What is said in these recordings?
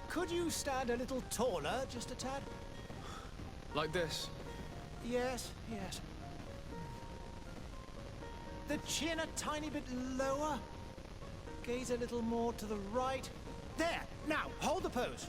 Could you stand a little taller, just a tad? Like this? Yes, yes. The chin a tiny bit lower. Gaze a little more to the right. There! Now, hold the pose.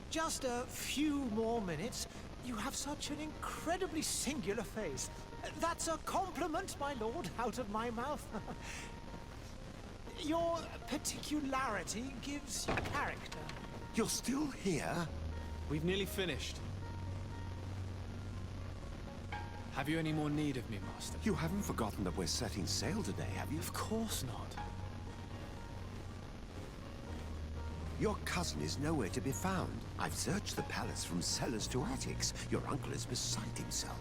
Just a few more minutes. You have such an incredibly singular face. That's a compliment, my lord, out of my mouth. Your particularity gives you character. You're still here? We've nearly finished. Have you any more need of me, Master? You haven't forgotten that we're setting sail today, have you? Of course not. Your cousin is nowhere to be found. I've searched the palace from cellars to attics. Your uncle is beside himself.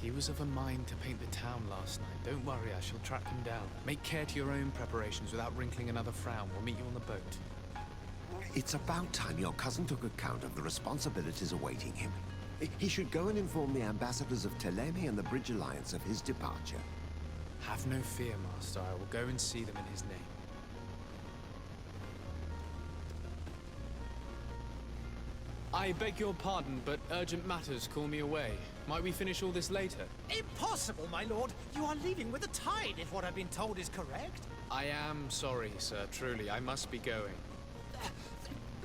He was of a mind to paint the town last night. Don't worry, I shall track him down. Make care to your own preparations without wrinkling another frown. We'll meet you on the boat. It's about time your cousin took account of the responsibilities awaiting him. He should go and inform the ambassadors of Ptolemy and the Bridge Alliance of his departure. Have no fear, Master. I will go and see them in his name. I beg your pardon, but urgent matters call me away. Might we finish all this later? Impossible, my lord. You are leaving with the tide, if what I've been told is correct. I am sorry, sir. Truly, I must be going.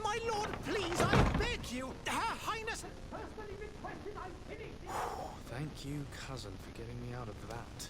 My lord, please, I beg you. Her Highness has personally requested I finish this. Thank you, cousin, for getting me out of that.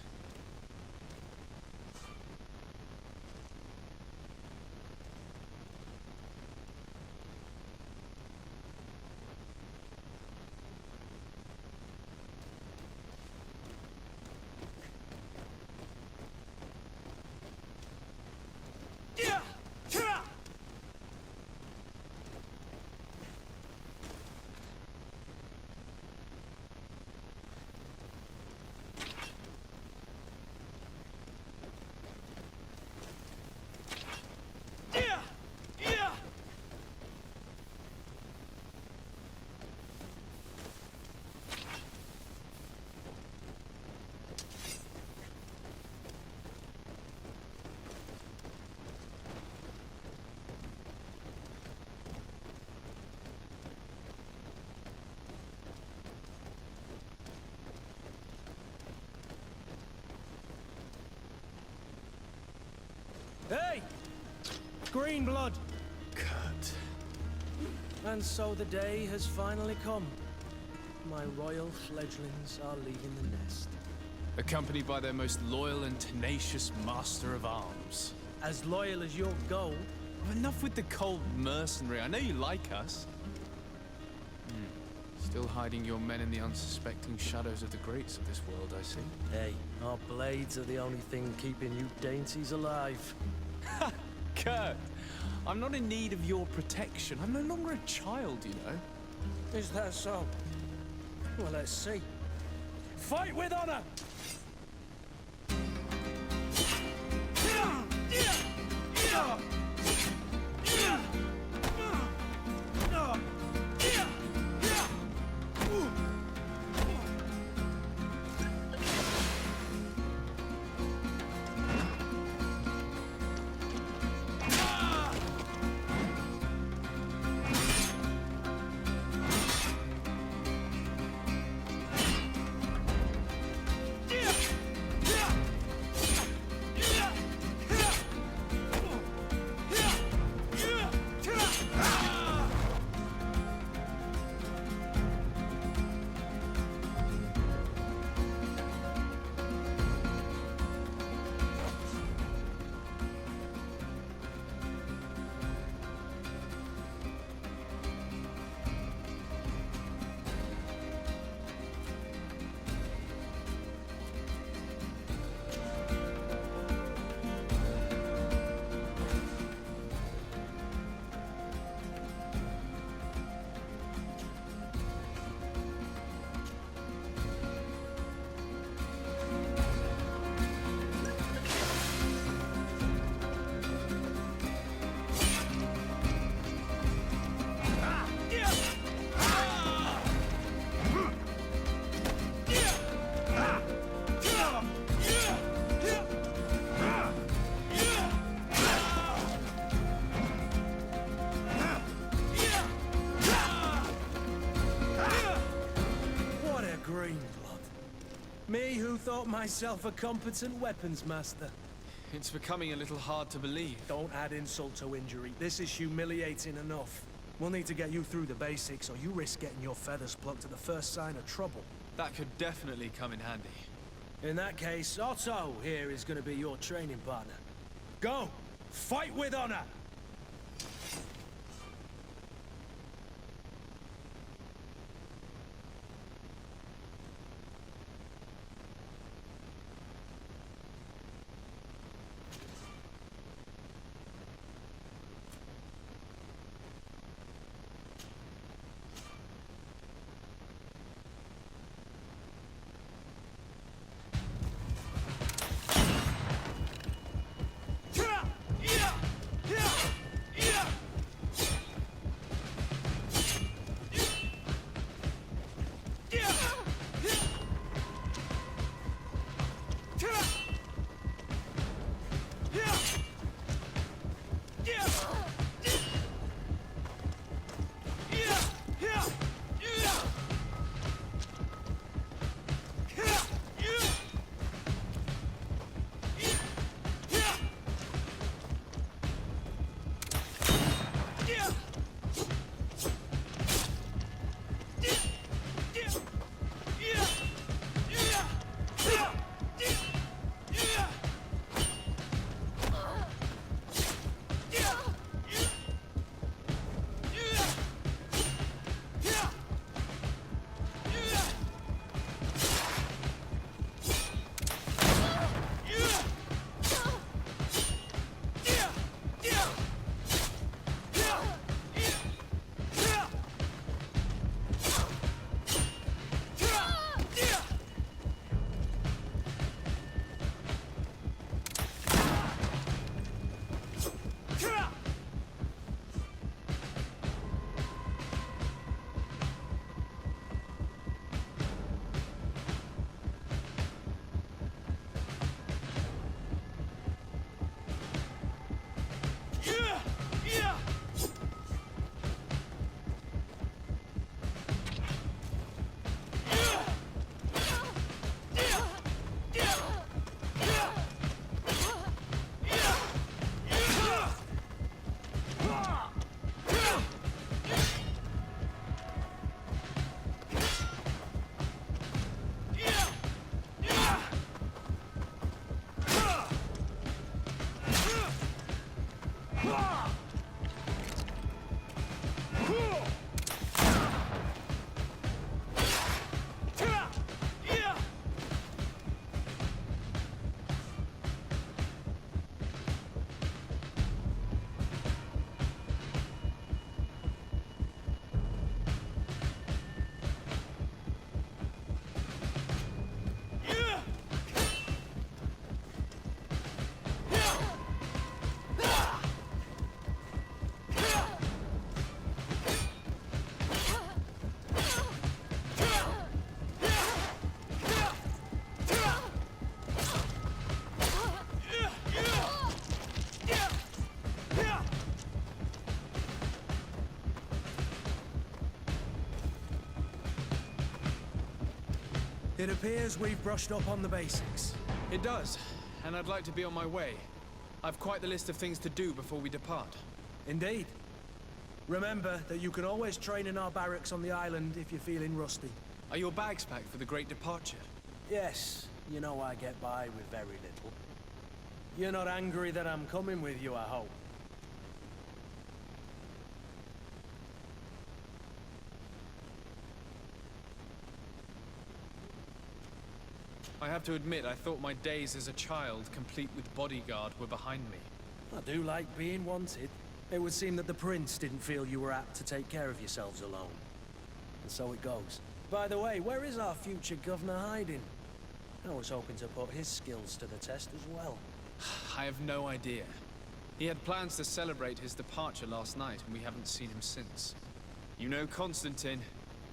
Hey! Green blood! Kurt. And so the day has finally come. My royal fledglings are leaving the nest. Accompanied by their most loyal and tenacious master of arms. As loyal as you'll go. Enough with the cold mercenary. I know you like us. Still hiding your men in the unsuspecting shadows of the greats of this world, I see. Hey, our blades are the only thing keeping you dainties alive. Kurt, I'm not in need of your protection. I'm no longer a child, you know. Is that so? Well, let's see. Fight with honor! Me who thought myself a competent weapons master. It's becoming a little hard to believe. Don't add insult to injury. This is humiliating enough. We'll need to get you through the basics, or you risk getting your feathers plucked at the first sign of trouble. That could definitely come in handy. In that case, Otto here is going to be your training partner. Go! Fight with honor! It appears we've brushed up on the basics. It does, and I'd like to be on my way. I've quite the list of things to do before we depart. Indeed. Remember that you can always train in our barracks on the island if you're feeling rusty. Are your bags packed for the great departure? Yes, you know I get by with very little. You're not angry that I'm coming with you, I hope. I have to admit, I thought my days as a child, complete with bodyguard, were behind me. I do like being wanted. It would seem that the prince didn't feel you were apt to take care of yourselves alone. And so it goes. By the way, where is our future governor hiding? I was hoping to put his skills to the test as well. I have no idea. He had plans to celebrate his departure last night, and we haven't seen him since. You know Constantine.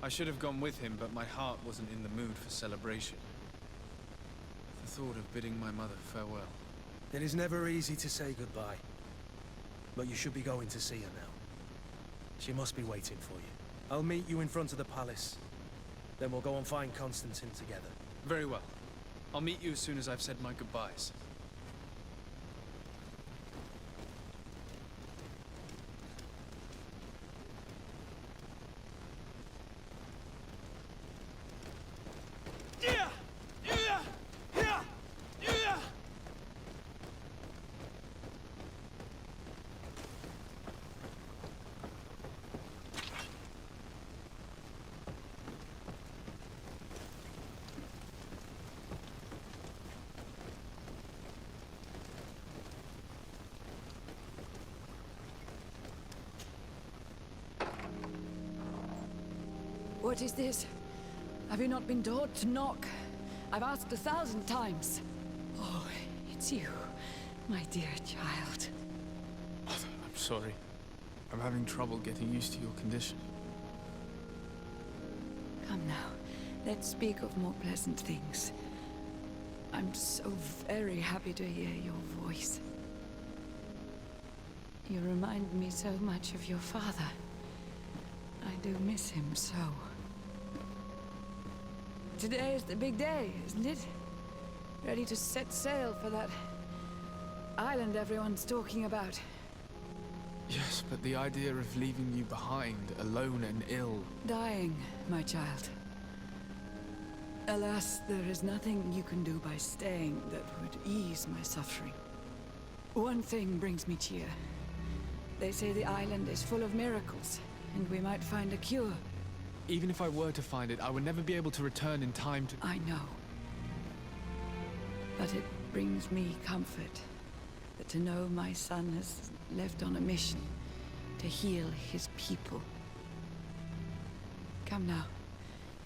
I should have gone with him, but my heart wasn't in the mood for celebration. The thought of bidding my mother farewell. It is never easy to say goodbye. But you should be going to see her now. She must be waiting for you. I'll meet you in front of the palace. Then we'll go and find Constantine together. Very well. I'll meet you as soon as I've said my goodbyes. What is this? Have you not been taught to knock? I've asked 1,000 times. Oh, it's you, my dear child. I'm sorry. I'm having trouble getting used to your condition. Come now, let's speak of more pleasant things. I'm so very happy to hear your voice. You remind me so much of your father. I do miss him so. Today is the big day, isn't it? Ready to set sail for that island everyone's talking about. Yes, but the idea of leaving you behind, alone and ill... Dying, my child. Alas, there is nothing you can do by staying that would ease my suffering. One thing brings me cheer. They say the island is full of miracles, and we might find a cure. Even if I were to find it, I would never be able to return in time to... I know. But it brings me comfort to know my son has left on a mission to heal his people. Come now.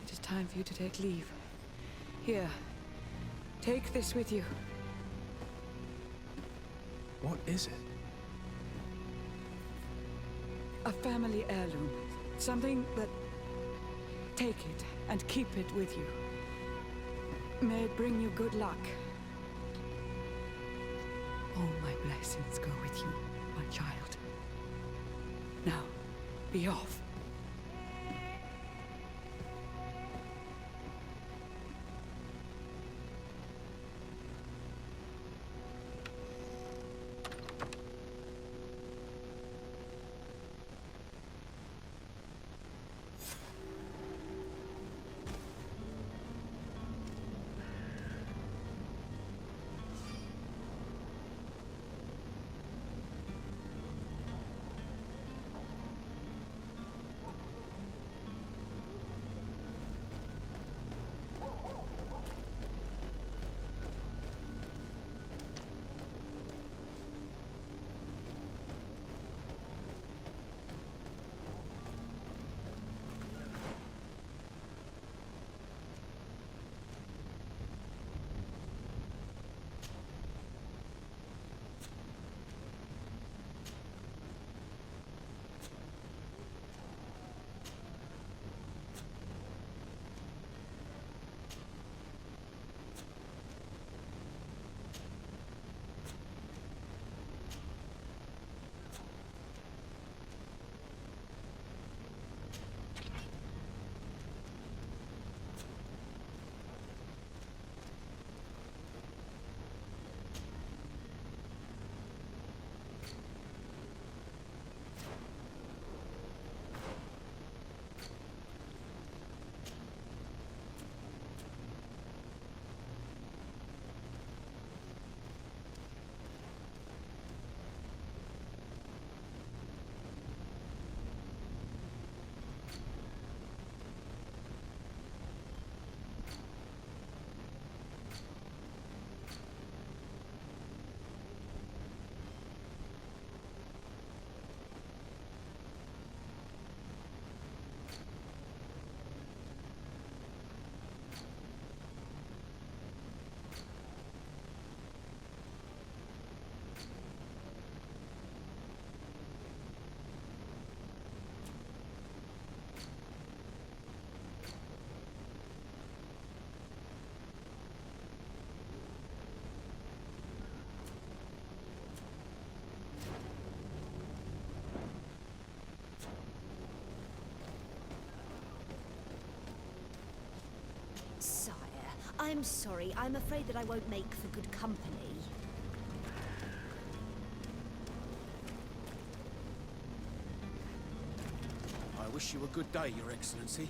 It is time for you to take leave. Here. Take this with you. What is it? A family heirloom. Something that... Take it and keep it with you. May it bring you good luck. All my blessings go with you, my child. Now, be off. I'm sorry. I'm afraid that I won't make for good company. I wish you a good day, Your Excellency.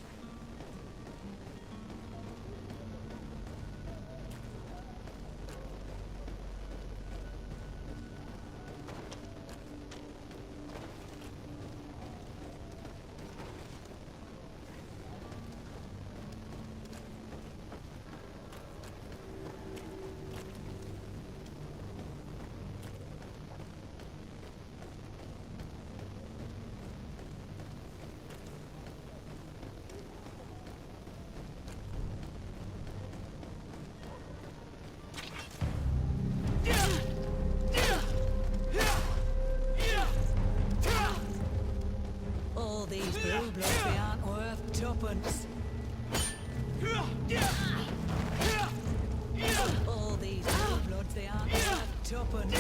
tuppence. All these bloods, they aren't worth tuppence.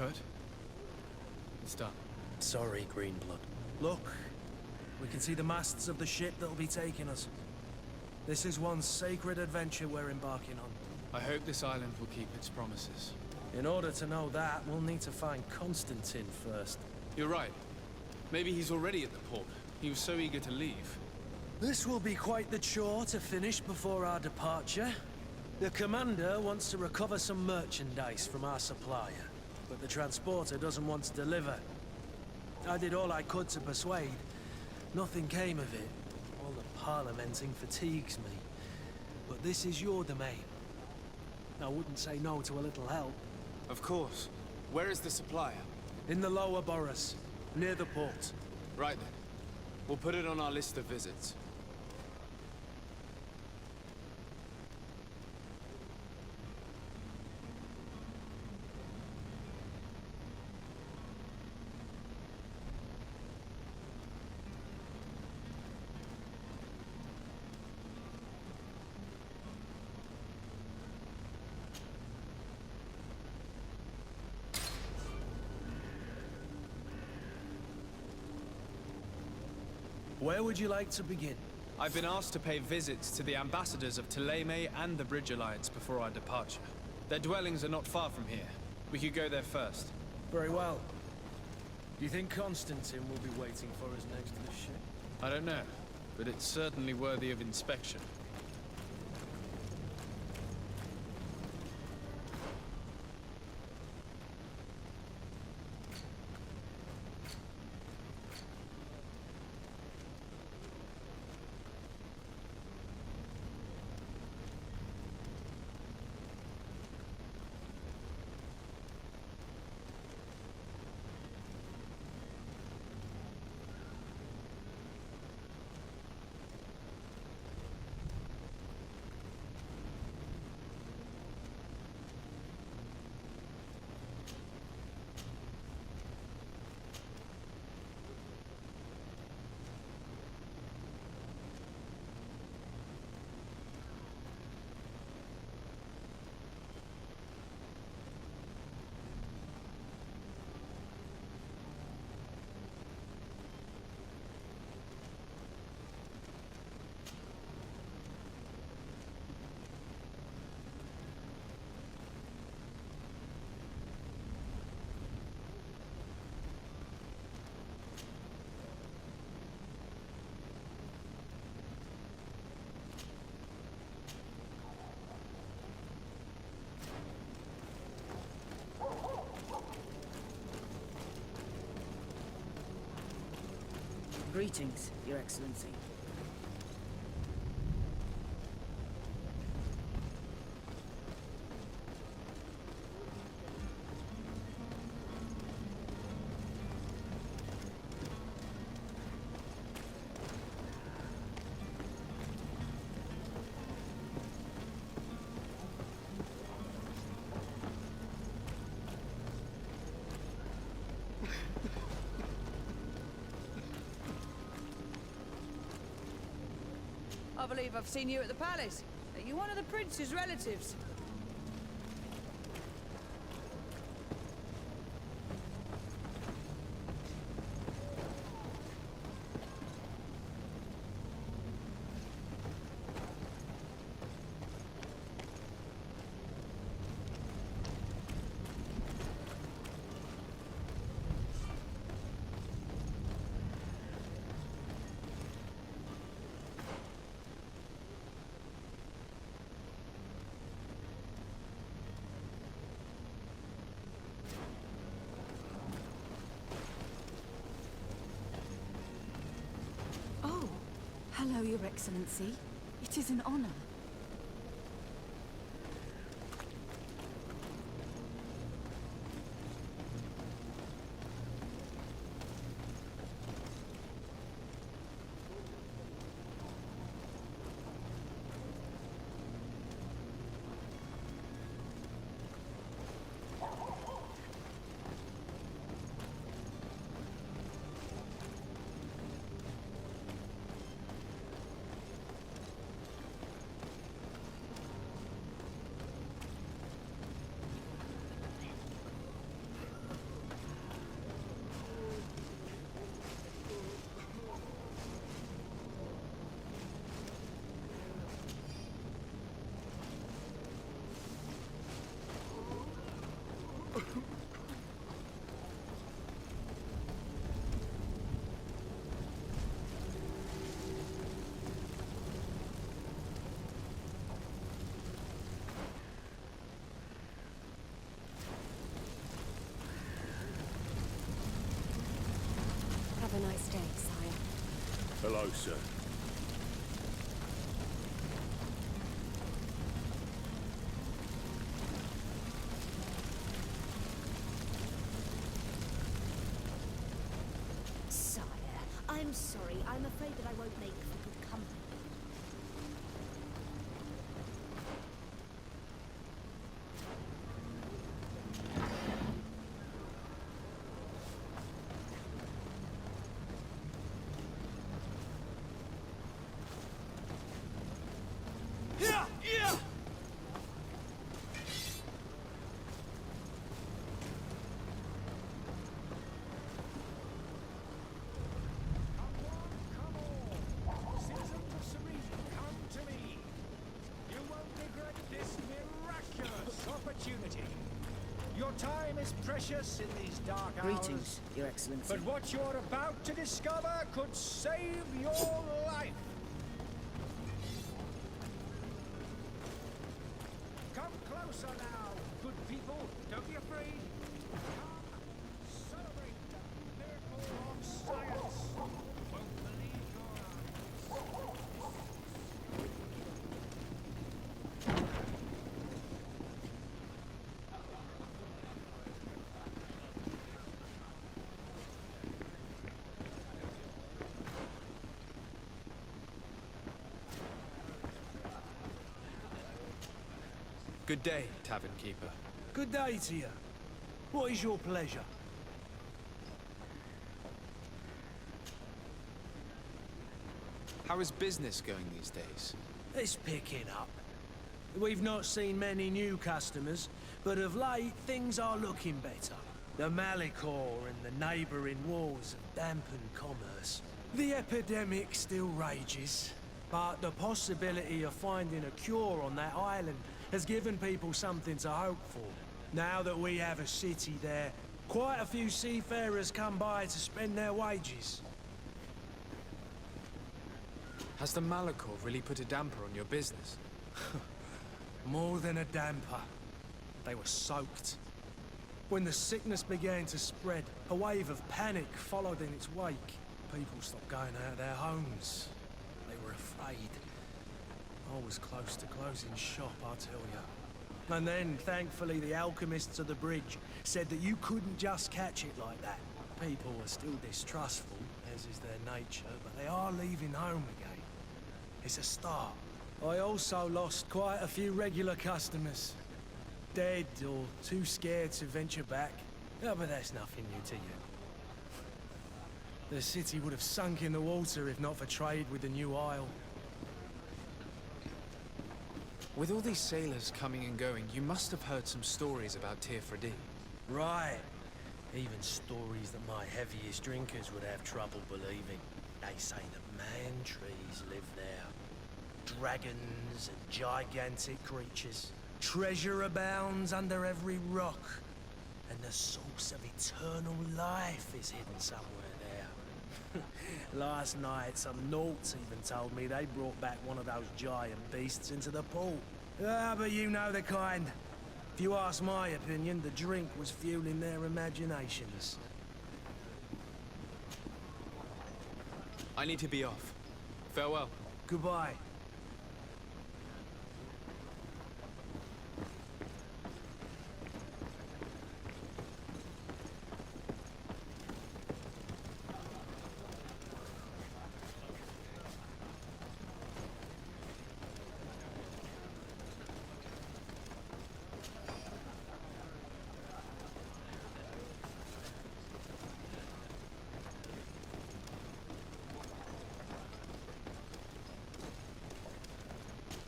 Kurt? It's done. Sorry, Greenblood. Look, we can see the masts of the ship that'll be taking us. This is one sacred adventure we're embarking on. I hope this island will keep its promises. In order to know that, we'll need to find Constantine first. You're right. Maybe he's already at the port. He was so eager to leave. This will be quite the chore to finish before our departure. The commander wants to recover some merchandise from our supplier, but the transporter doesn't want to deliver. I did all I could to persuade. Nothing came of it. All the parliamenting fatigues me. But this is your domain. I wouldn't say no to a little help. Of course. Where is the supplier? In the lower boroughs, near the port. Right then. We'll put it on our list of visits. Where would you like to begin? I've been asked to pay visits to the ambassadors of Thélème and the Bridge Alliance before our departure. Their dwellings are not far from here. We could go there first. Very well. Do you think Constantine will be waiting for us next to the ship? I don't know, but it's certainly worthy of inspection. Greetings, Your Excellency. I believe I've seen you at the palace. Are you one of the prince's relatives? Hello, Your Excellency. It is an honor. Have a nice day, sire. Hello, sir. I'm sorry. I'm afraid that I won't make for good company. Your time is precious in these dark hours. Greetings, Your Excellency. But what you're about to discover could save your life. Come closer now, good people. Don't be afraid. Come, celebrate the miracle of science. Won't believe your eyes. Good day, tavern keeper. Good day to you. What is your pleasure? How is business going these days? It's picking up. We've not seen many new customers, but of late, things are looking better. The Malicor and the neighbouring wars have dampened commerce. The epidemic still rages, but the possibility of finding a cure on that island has given people something to hope for. Now that we have a city there, quite a few seafarers come by to spend their wages. Has the Malicor really put a damper on your business? More than a damper. They were soaked. When the sickness began to spread, a wave of panic followed in its wake. People stopped going out of their homes. They were afraid. I was close to closing shop, I tell you. And then, thankfully, the alchemists of the bridge said that you couldn't just catch it like that. People are still distrustful, as is their nature, but they are leaving home again. It's a start. I also lost quite a few regular customers. Dead or too scared to venture back. Yeah, but that's nothing new to you. The city would have sunk in the water if not for trade with the new isle. With all these sailors coming and going, you must have heard some stories about Tirfredi. Right. Even stories that my heaviest drinkers would have trouble believing. They say that man-trees live there. Dragons and gigantic creatures. Treasure abounds under every rock. And the source of eternal life is hidden somewhere there. Last night, some Nauts even told me they brought back one of those giant beasts into the port. Ah, but you know the kind. If you ask my opinion, the drink was fueling their imaginations. I need to be off. Farewell. Goodbye.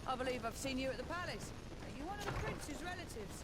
I believe I've seen you at the palace. Are you one of the prince's relatives?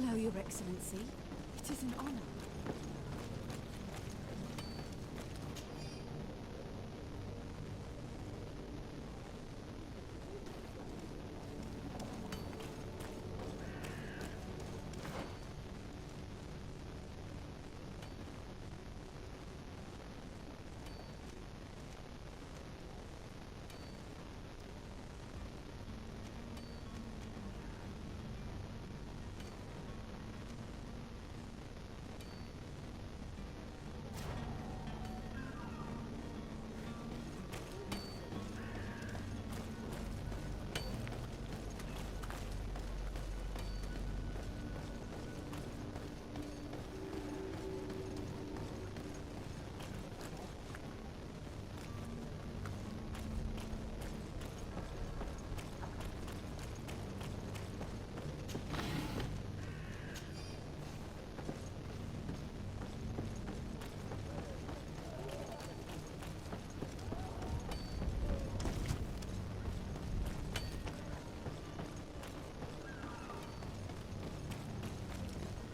Hello, Your Excellency. It is an honor.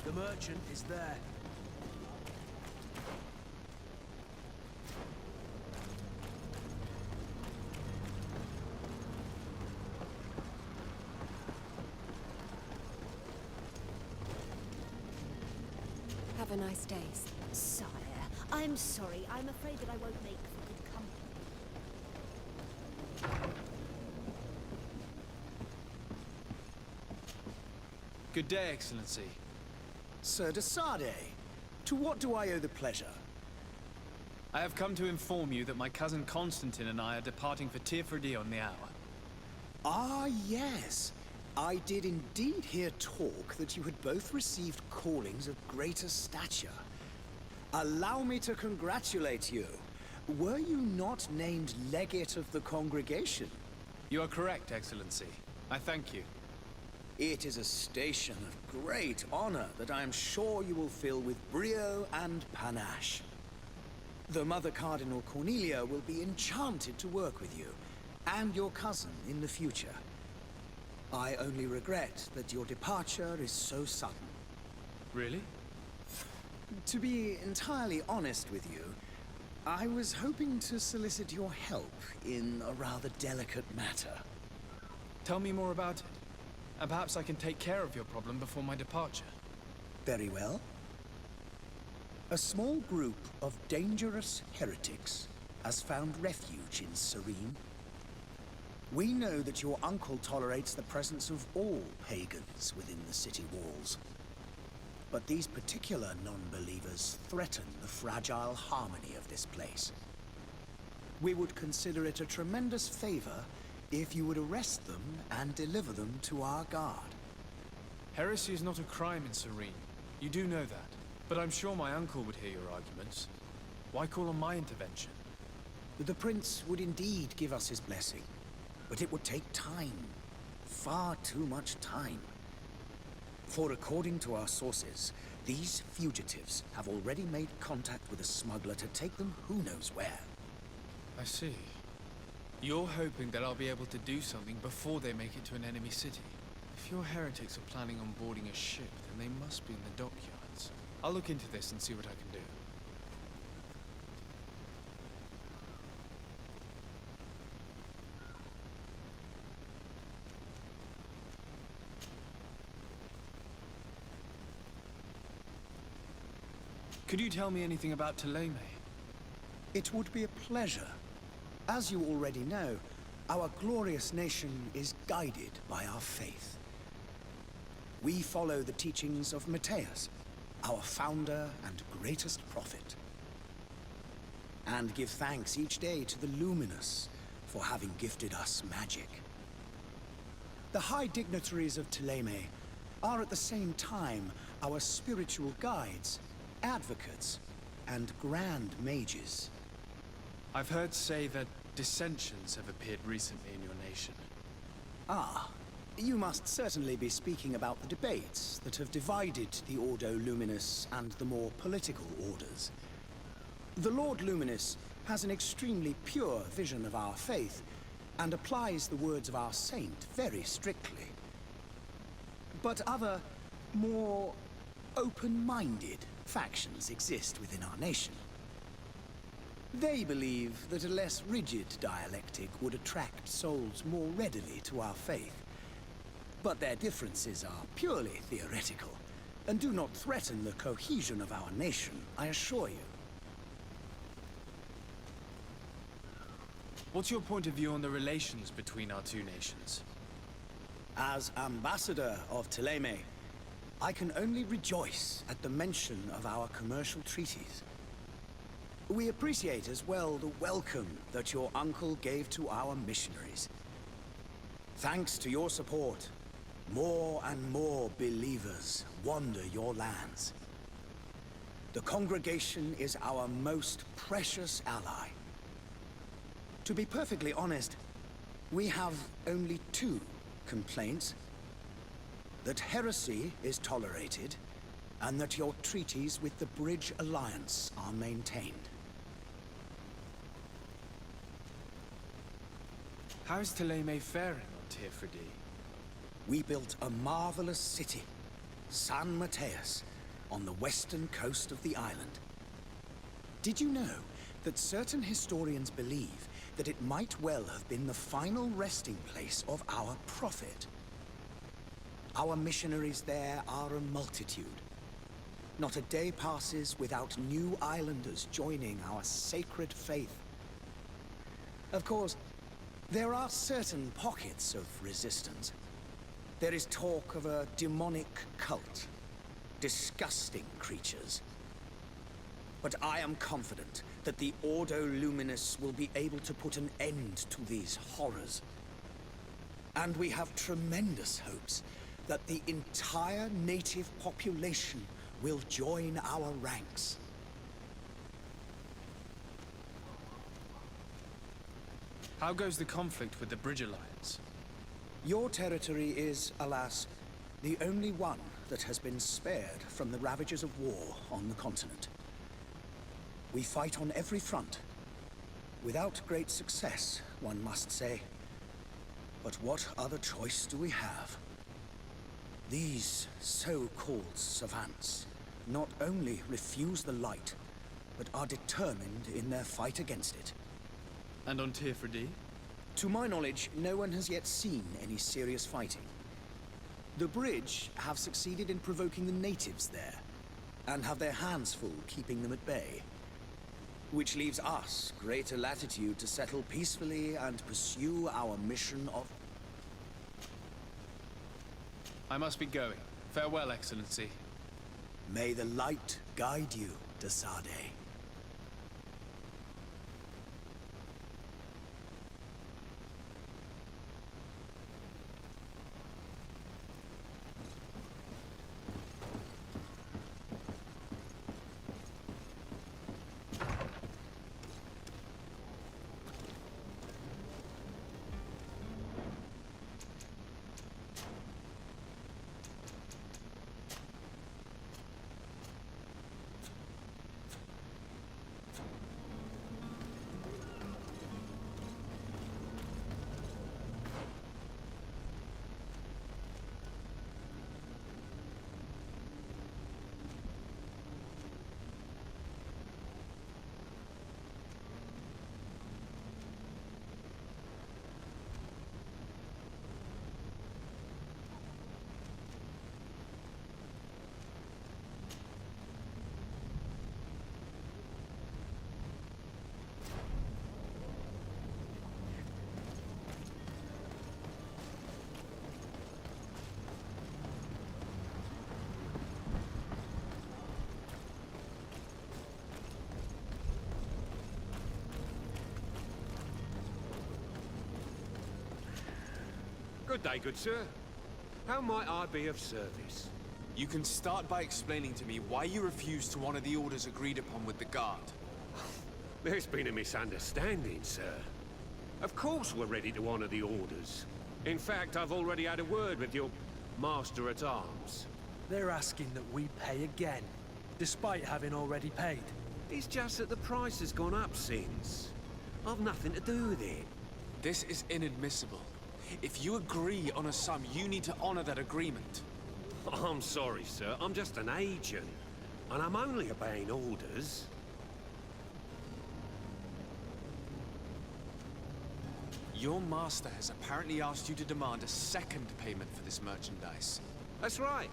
The merchant is there. Have a nice day. Sire, I'm sorry. I'm afraid that I won't make for good company. Good day, Excellency. Sir de Sade, to what do I owe the pleasure? I have come to inform you that my cousin Constantine and I are departing for Tirfredi on the hour. Ah, yes. I did indeed hear talk that you had both received callings of greater stature. Allow me to congratulate you. Were you not named legate of the congregation? You are correct, Excellency. I thank you. It is a station of great honor that I am sure you will fill with brio and panache. The Mother Cardinal Cornelia will be enchanted to work with you, and your cousin in the future. I only regret that your departure is so sudden. Really? To be entirely honest with you, I was hoping to solicit your help in a rather delicate matter. Tell me more about it. And perhaps I can take care of your problem before my departure. Very well. A small group of dangerous heretics has found refuge in Serene. We know that your uncle tolerates the presence of all pagans within the city walls. But these particular non-believers threaten the fragile harmony of this place. We would consider it a tremendous favor if you would arrest them and deliver them to our guard. Heresy is not a crime in Serene. You do know that. But I'm sure my uncle would hear your arguments. Why call on my intervention? The prince would indeed give us his blessing, but it would take time. Far too much time. For according to our sources, these fugitives have already made contact with a smuggler to take them who knows where. I see. You're hoping that I'll be able to do something before they make it to an enemy city. If your heretics are planning on boarding a ship, then they must be in the dockyards. I'll look into this and see what I can do. Could you tell me anything about Thélème? It would be a pleasure. As you already know, our glorious nation is guided by our faith. We follow the teachings of Matthias, our founder and greatest prophet. And give thanks each day to the Luminous for having gifted us magic. The high dignitaries of Thélème are at the same time our spiritual guides, advocates, and grand mages. I've heard say that dissensions have appeared recently in your nation. Ah, you must certainly be speaking about the debates that have divided the Ordo Luminous and the more political orders. The Lord Luminous has an extremely pure vision of our faith and applies the words of our saint very strictly. But other, more open-minded factions exist within our nation. They believe that a less rigid dialectic would attract souls more readily to our faith. But their differences are purely theoretical, and do not threaten the cohesion of our nation, I assure you. What's your point of view on the relations between our two nations? As ambassador of Thélème, I can only rejoice at the mention of our commercial treaties. We appreciate as well the welcome that your uncle gave to our missionaries. Thanks to your support, more and more believers wander your lands. The congregation is our most precious ally. To be perfectly honest, we have only two complaints. That heresy is tolerated, and that your treaties with the Bridge Alliance are maintained. How is Thélème faring on Tirfredi? We built a marvelous city, San Mateus, on the western coast of the island. Did you know that certain historians believe that it might well have been the final resting place of our prophet? Our missionaries there are a multitude. Not a day passes without new islanders joining our sacred faith. Of course, there are certain pockets of resistance. There is talk of a demonic cult. Disgusting creatures. But I am confident that the Ordo Luminous will be able to put an end to these horrors. And we have tremendous hopes that the entire native population will join our ranks. How goes the conflict with the Bridge Alliance? Your territory is, alas, the only one that has been spared from the ravages of war on the continent. We fight on every front. Without great success, one must say. But what other choice do we have? These so-called savants not only refuse the light, but are determined in their fight against it. And on Tirfredi? To my knowledge, no one has yet seen any serious fighting. The Bridge have succeeded in provoking the natives there, and have their hands full keeping them at bay. Which leaves us greater latitude to settle peacefully and pursue our mission of... I must be going. Farewell, Excellency. May the light guide you, de Sade. Good day, good sir. How might I be of service? You can start by explaining to me why you refused to honor the orders agreed upon with the Guard. There's been a misunderstanding, sir. Of course we're ready to honor the orders. In fact, I've already had a word with your Master-at-Arms. They're asking that we pay again, despite having already paid. It's just that the price has gone up since. I've nothing to do with it. This is inadmissible. If you agree on a sum, you need to honor that agreement. I'm sorry, sir. I'm just an agent. And I'm only obeying orders. Your master has apparently asked you to demand a second payment for this merchandise. That's right.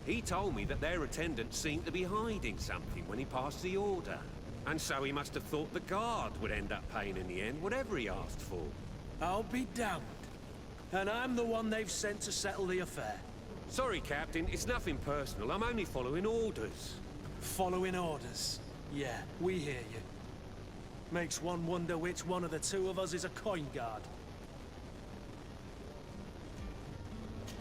He told me that their attendant seemed to be hiding something when he passed the order. And so he must have thought the guard would end up paying in the end, whatever he asked for. I'll be damned. And I'm the one they've sent to settle the affair. Sorry, Captain. It's nothing personal. I'm only following orders. Following orders. Yeah, we hear you. Makes one wonder which one of the two of us is a coin guard.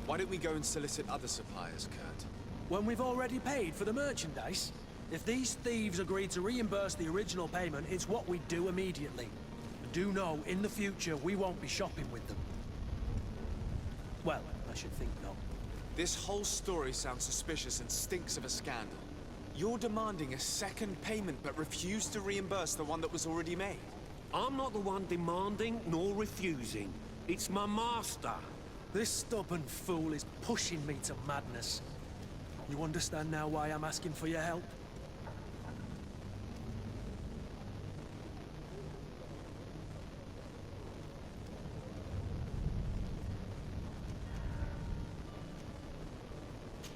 Why don't we go and solicit other suppliers, Kurt? When we've already paid for the merchandise? If these thieves agreed to reimburse the original payment, it's what we'd do immediately. Do know, in the future, we won't be shopping with them. Well, I should think not. This whole story sounds suspicious and stinks of a scandal. You're demanding a second payment but refuse to reimburse the one that was already made. I'm not the one demanding nor refusing. It's my master. This stubborn fool is pushing me to madness. You understand now why I'm asking for your help?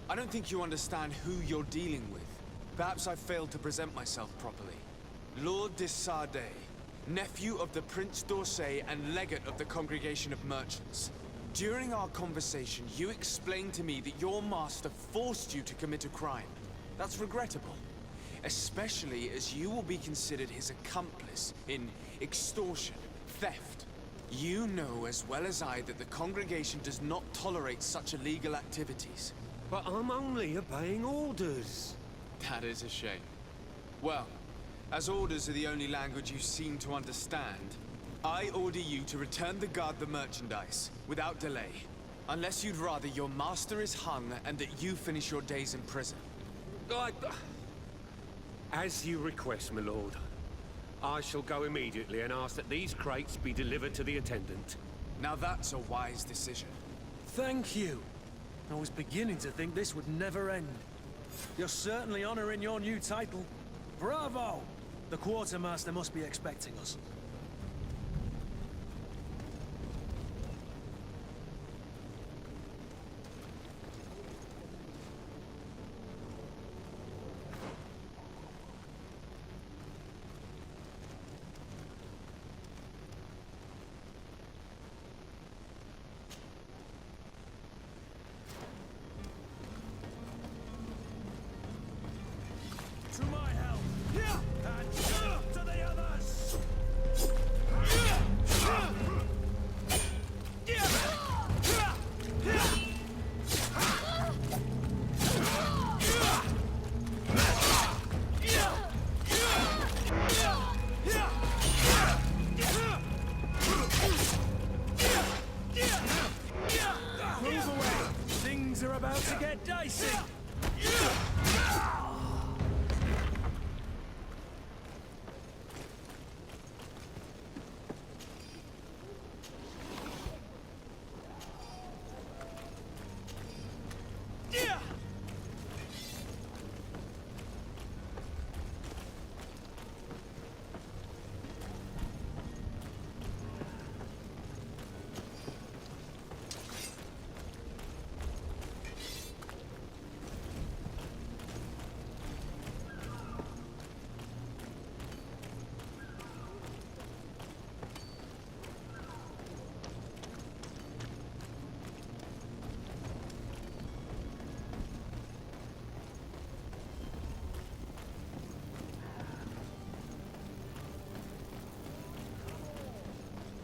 I don't think you understand who you're dealing with. Perhaps I failed to present myself properly. Lord de Sardet, nephew of the Prince d'Orsay and legate of the Congregation of Merchants. During our conversation, you explained to me that your master forced you to commit a crime. That's regrettable, especially as you will be considered his accomplice in extortion, theft. You know as well as I that the Congregation does not tolerate such illegal activities. But I'm only obeying orders. That is a shame. Well, as orders are the only language you seem to understand, I order you to return the guard the merchandise, without delay. Unless you'd rather your master is hung and that you finish your days in prison. As you request, my lord. I shall go immediately and ask that these crates be delivered to the attendant. Now that's a wise decision. Thank you. I was beginning to think this would never end. You're certainly honoring your new title. Bravo! The quartermaster must be expecting us. To my help! And to the others! Move away! Things are about to get dicey!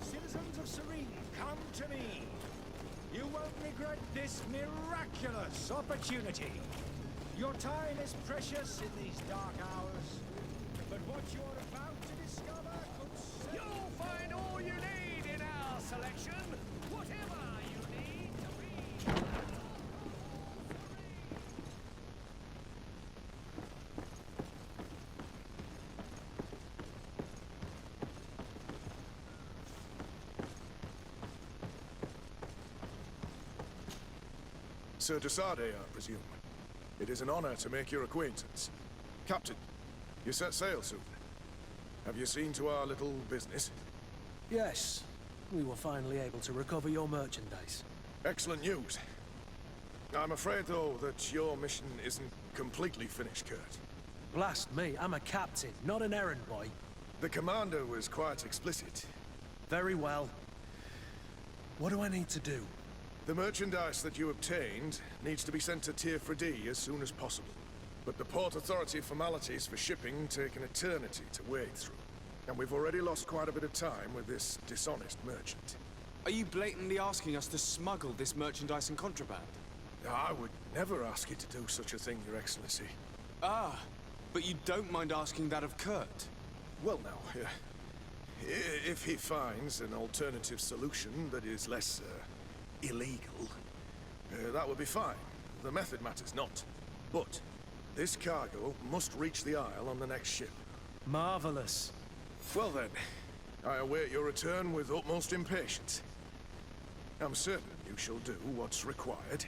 Citizens of Serene, come to me. You won't regret this miraculous opportunity. Your time is precious in these dark hours, but what you're about to discover could save... You'll find all you need in our selection. Whatever you need to be. Sir Desade, I presume. It is an honor to make your acquaintance. Captain, you set sail soon. Have you seen to our little business? Yes. We were finally able to recover your merchandise. Excellent news. I'm afraid, though, that your mission isn't completely finished, Kurt. Blast me, I'm a captain, not an errand boy. The commander was quite explicit. Very well. What do I need to do? The merchandise that you obtained needs to be sent to Tier 4D as soon as possible. But the Port Authority formalities for shipping take an eternity to wade through. And we've already lost quite a bit of time with this dishonest merchant. Are you blatantly asking us to smuggle this merchandise in contraband? I would never ask you to do such a thing, Your Excellency. Ah, but you don't mind asking that of Kurt? Well, now, if he finds an alternative solution that is less, illegal, that would be fine. The method matters not. But this cargo must reach the Isle on the next ship. Marvelous. Well then, I await your return with utmost impatience. I'm certain you shall do what's required.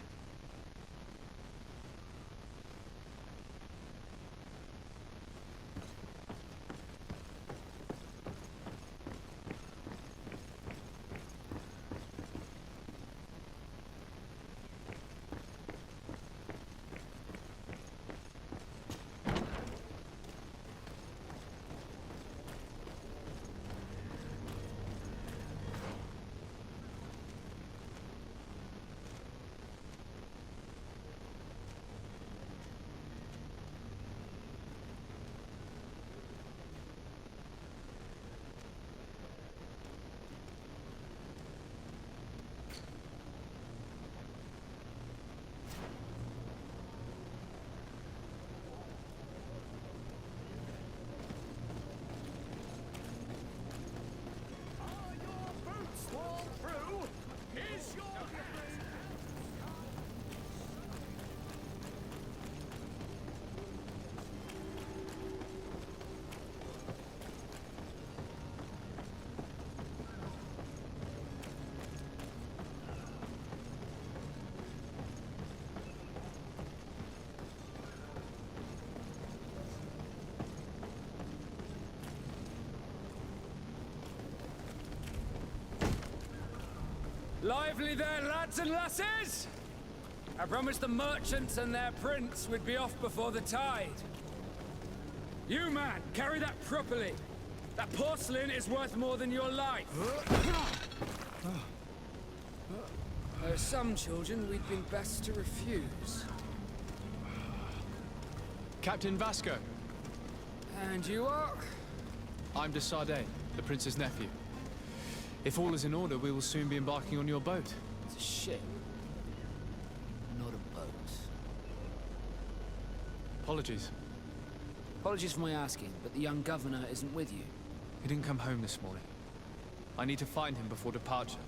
Lively there, lads and lasses! I promised the merchants and their prince we'd be off before the tide. You, man, carry that properly. That porcelain is worth more than your life. There are some children we'd been best to refuse. Captain Vasco. And you are? I'm Desade, the prince's nephew. If all is in order, we will soon be embarking on your boat. It's a ship. Not a boat. Apologies. Apologies for my asking, but the young governor isn't with you. He didn't come home this morning. I need to find him before departure.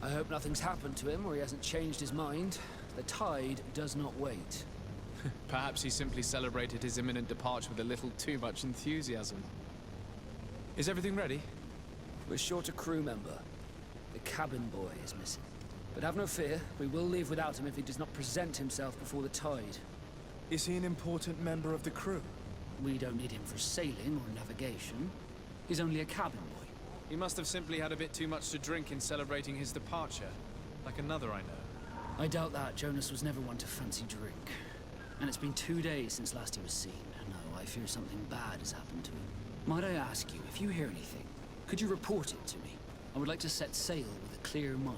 I hope nothing's happened to him or he hasn't changed his mind. The tide does not wait. Perhaps he simply celebrated his imminent departure with a little too much enthusiasm. Is everything ready? We're short a crew member. The cabin boy is missing. But have no fear, we will leave without him if he does not present himself before the tide. Is he an important member of the crew? We don't need him for sailing or navigation. He's only a cabin boy. He must have simply had a bit too much to drink in celebrating his departure. Like another I know. I doubt that. Jonas was never one to fancy drink. And it's been 2 days since last he was seen. No, I fear something bad has happened to him. Might I ask you, if you hear anything, could you report it to me? I would like to set sail with a clear mind.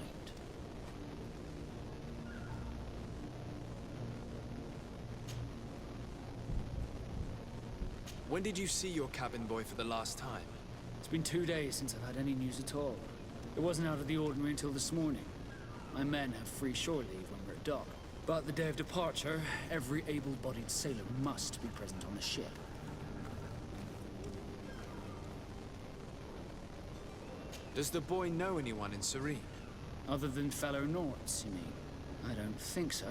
When did you see your cabin boy for the last time? It's been 2 days since I've had any news at all. It wasn't out of the ordinary until this morning. My men have free shore leave when we're at dock. But the day of departure, every able-bodied sailor must be present on the ship. Does the boy know anyone in Serene? Other than fellow Nords, you mean? I don't think so,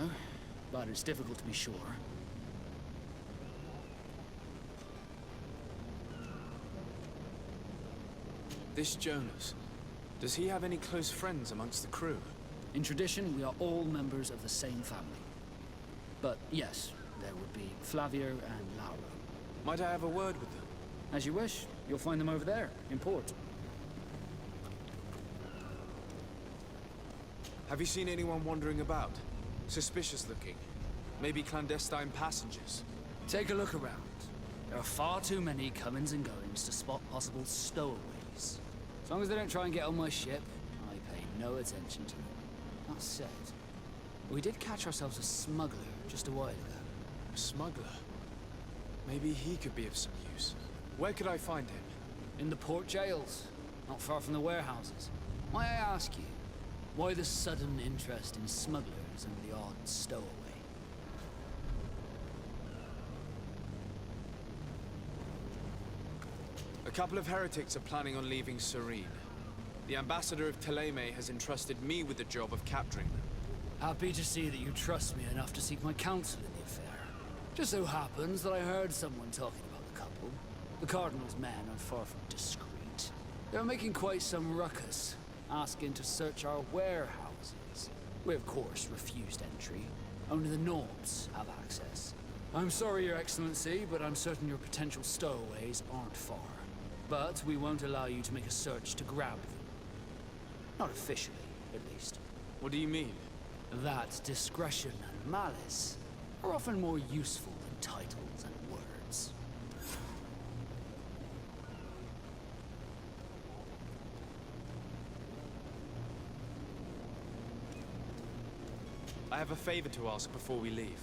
but it's difficult to be sure. This Jonas, does he have any close friends amongst the crew? In tradition, we are all members of the same family. But yes, there would be Flavio and Laura. Might I have a word with them? As you wish. You'll find them over there, in port. Have you seen anyone wandering about? Suspicious looking. Maybe clandestine passengers. Take a look around. There are far too many comings and goings to spot possible stowaways. As long as they don't try and get on my ship, I pay no attention to them. That said, we did catch ourselves a smuggler just a while ago. A smuggler? Maybe he could be of some use. Where could I find him? In the port jails, not far from the warehouses. May I ask you, why the sudden interest in smugglers and the odd stowaway? A couple of heretics are planning on leaving Serene. The ambassador of Thélème has entrusted me with the job of capturing them. Happy to see that you trust me enough to seek my counsel in the affair. Just so happens that I heard someone talking about the couple. The Cardinal's men are far from discreet. They're making quite some ruckus, asking to search our warehouses. We, of course, refused entry. Only the Nords have access. I'm sorry, Your Excellency, but I'm certain your potential stowaways aren't far. But we won't allow you to make a search to grab them. Not officially, at least. What do you mean? That discretion and malice are often more useful than titles and words. I have a favor to ask before we leave.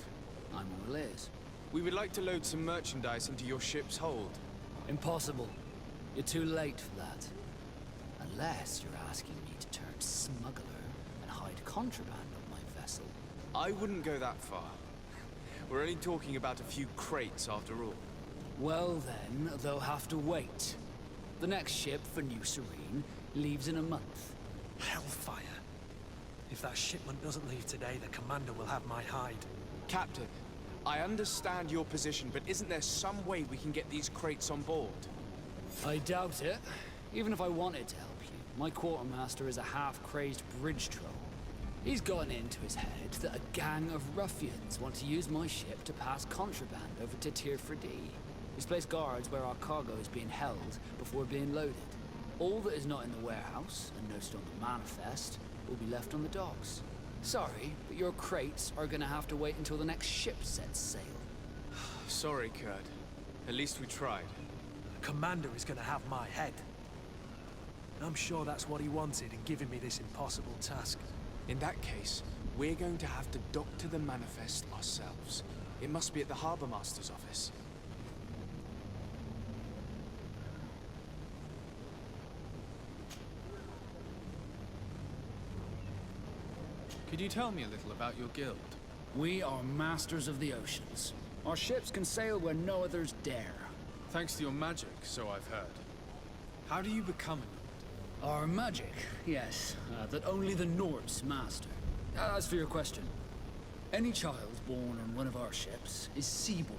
I'm all ears. We would like to load some merchandise into your ship's hold. Impossible. You're too late for that. Unless you're asking me to turn smuggler and hide contraband on my vessel. I wouldn't go that far. We're only talking about a few crates after all. Well then, they'll have to wait. The next ship for New Serene leaves in a month. Hellfire. If that shipment doesn't leave today, the commander will have my hide. Captain, I understand your position, but isn't there some way we can get these crates on board? I doubt it. Even if I wanted to help you, my quartermaster is a half-crazed bridge troll. He's gotten into his head that a gang of ruffians want to use my ship to pass contraband over to Tirfredi. He's placed guards where our cargo is being held before being loaded. All that is not in the warehouse, and noted on the manifest, will be left on the docks. Sorry, but your crates are gonna have to wait until the next ship sets sail. Sorry, Kurt. At least we tried. The commander is gonna have my head. I'm sure that's what he wanted in giving me this impossible task. In that case, we're going to have to doctor the manifest ourselves. It must be at the Harbour Master's office. Could you tell me a little about your guild? We are masters of the oceans. Our ships can sail where no others dare. Thanks to your magic, so I've heard. How do you become a Nord? Our magic, yes, that only the Nords master. As for your question, any child born on one of our ships is seaborn.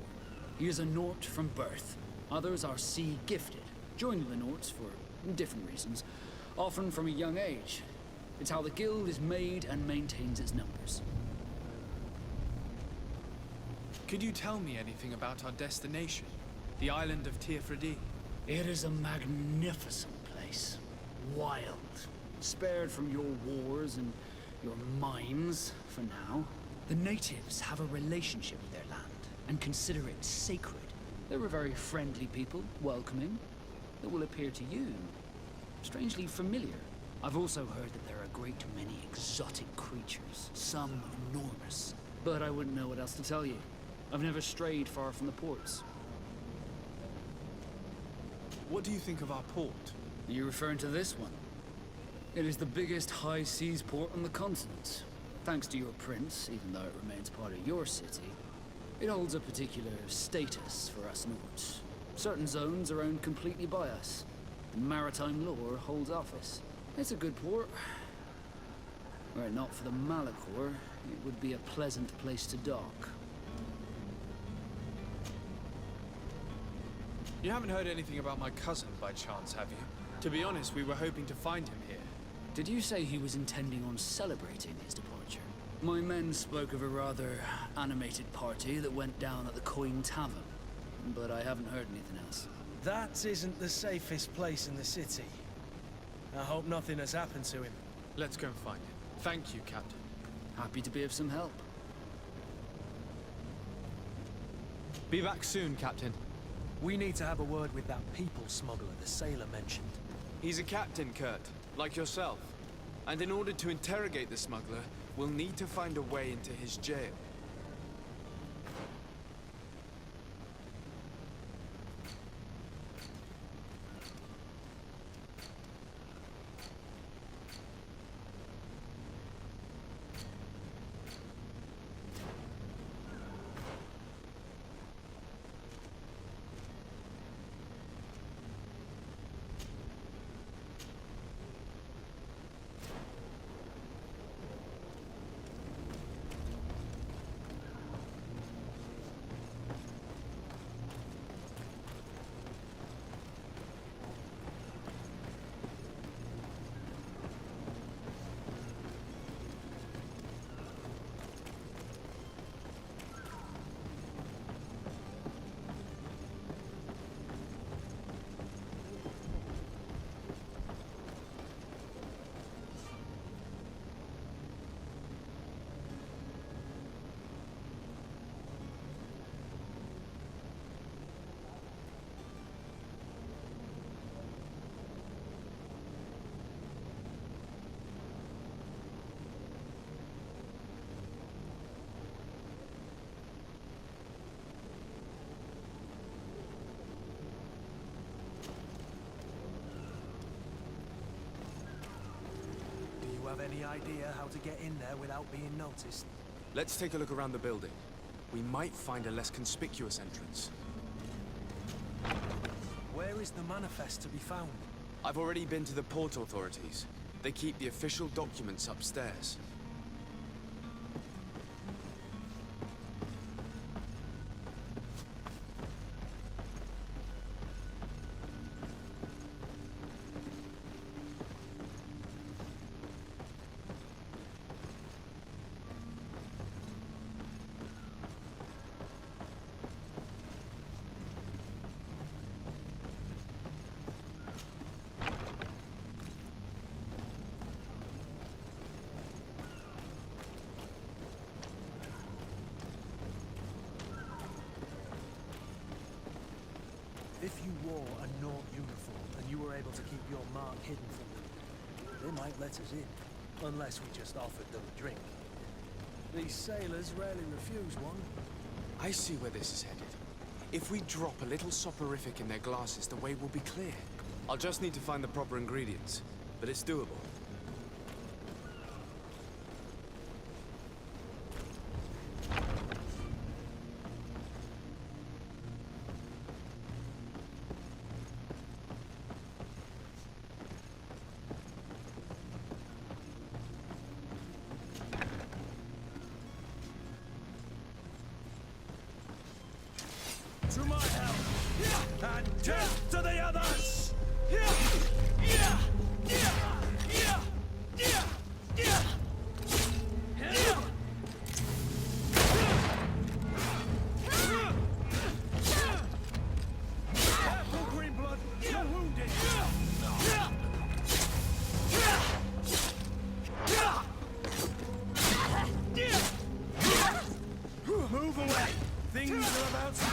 He is a Nord from birth. Others are sea-gifted, joining the Nords for different reasons, often from a young age. It's how the guild is made and maintains its numbers. Could you tell me anything about our destination? The island of Tirfredi? It is a magnificent place. Wild. Spared from your wars and your mines, for now. The natives have a relationship with their land, and consider it sacred. They're a very friendly people, welcoming, that will appear to you strangely familiar. I've also heard that there are a great many exotic creatures, some enormous. But I wouldn't know what else to tell you. I've never strayed far from the ports. What do you think of our port? Are you referring to this one? It is the biggest high seas port on the continent. Thanks to your prince, even though it remains part of your city, it holds a particular status for us Nords. Certain zones are owned completely by us, and maritime law holds office. It's a good port. Were it not for the Malachor, it would be a pleasant place to dock. You haven't heard anything about my cousin by chance, have you? To be honest, we were hoping to find him here. Did you say he was intending on celebrating his departure? My men spoke of a rather animated party that went down at the Coin Tavern, but I haven't heard anything else. That isn't the safest place in the city. I hope nothing has happened to him. Let's go and find him. Thank you, Captain. Happy to be of some help. Be back soon, Captain. We need to have a word with that people smuggler the sailor mentioned. He's a captain, Kurt, like yourself. And in order to interrogate the smuggler, we'll need to find a way into his jail. Have any idea how to get in there without being noticed? Let's take a look around the building. We might find a less conspicuous entrance. Where is the manifest to be found? I've already been to the port authorities. They keep the official documents upstairs. If you wore a Nort uniform and you were able to keep your mark hidden from them, they might let us in. Unless we just offered them a drink. These sailors rarely refuse one. I see where this is headed. If we drop a little soporific in their glasses, the way will be clear. I'll just need to find the proper ingredients, but it's doable. To my help! And death to the others! Careful, Greenblood! You're wounded! Move away! Things are about to...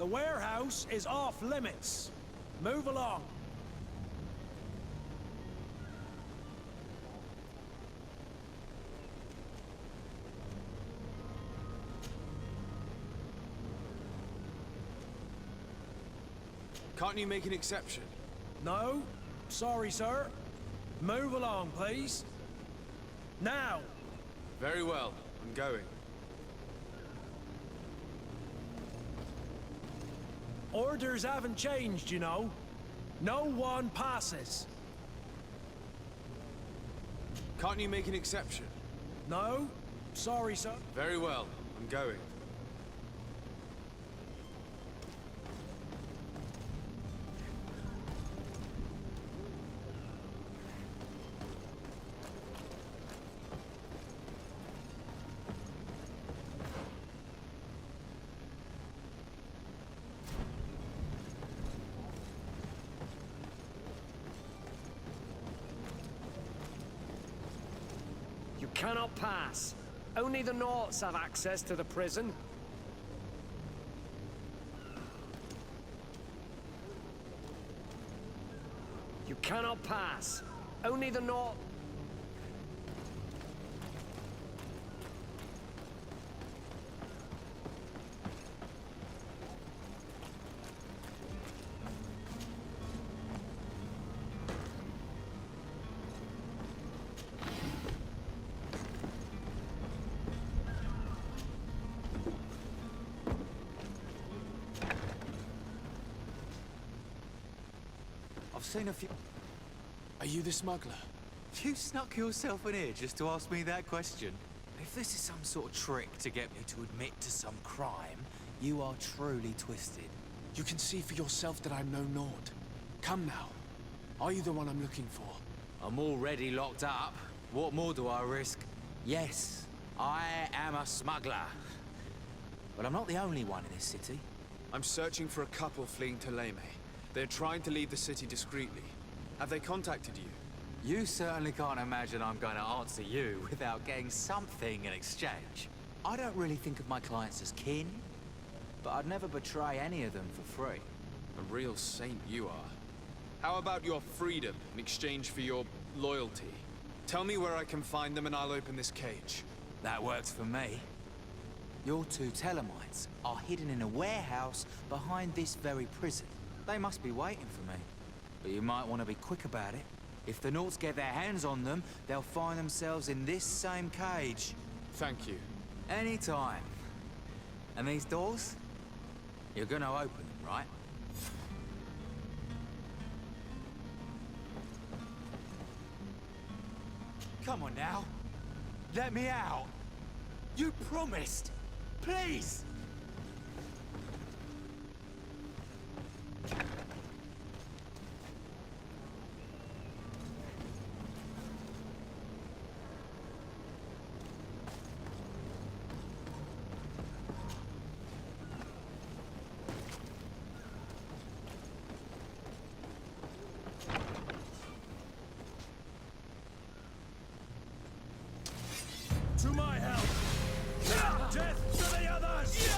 The warehouse is off limits. Move along. Can't you make an exception? No? Sorry, sir. Move along, please. Now! Very well. I'm going. Orders haven't changed, you know. No one passes. Can't you make an exception? No? Sorry, sir. Very well. I'm going. You cannot pass. Only the Norts have access to the prison. You cannot pass. Only the Nort... I've seen a few... Are you the smuggler? You snuck yourself in here just to ask me that question. If this is some sort of trick to get me to admit to some crime, you are truly twisted. You can see for yourself that I'm no Nord. Come now. Are you the one I'm looking for? I'm already locked up. What more do I risk? Yes, I am a smuggler. But I'm not the only one in this city. I'm searching for a couple fleeing to Leme. They're trying to leave the city discreetly. Have they contacted you? You certainly can't imagine I'm going to answer you without getting something in exchange. I don't really think of my clients as kin, but I'd never betray any of them for free. A real saint you are. How about your freedom in exchange for your loyalty? Tell me where I can find them and I'll open this cage. That works for me. Your two Telemites are hidden in a warehouse behind this very prison. They must be waiting for me. But you might want to be quick about it. If the Norts get their hands on them, they'll find themselves in this same cage. Thank you. Anytime. And these doors? You're gonna open them, right? Come on now. Let me out. You promised. Please. To my help! Death to the others!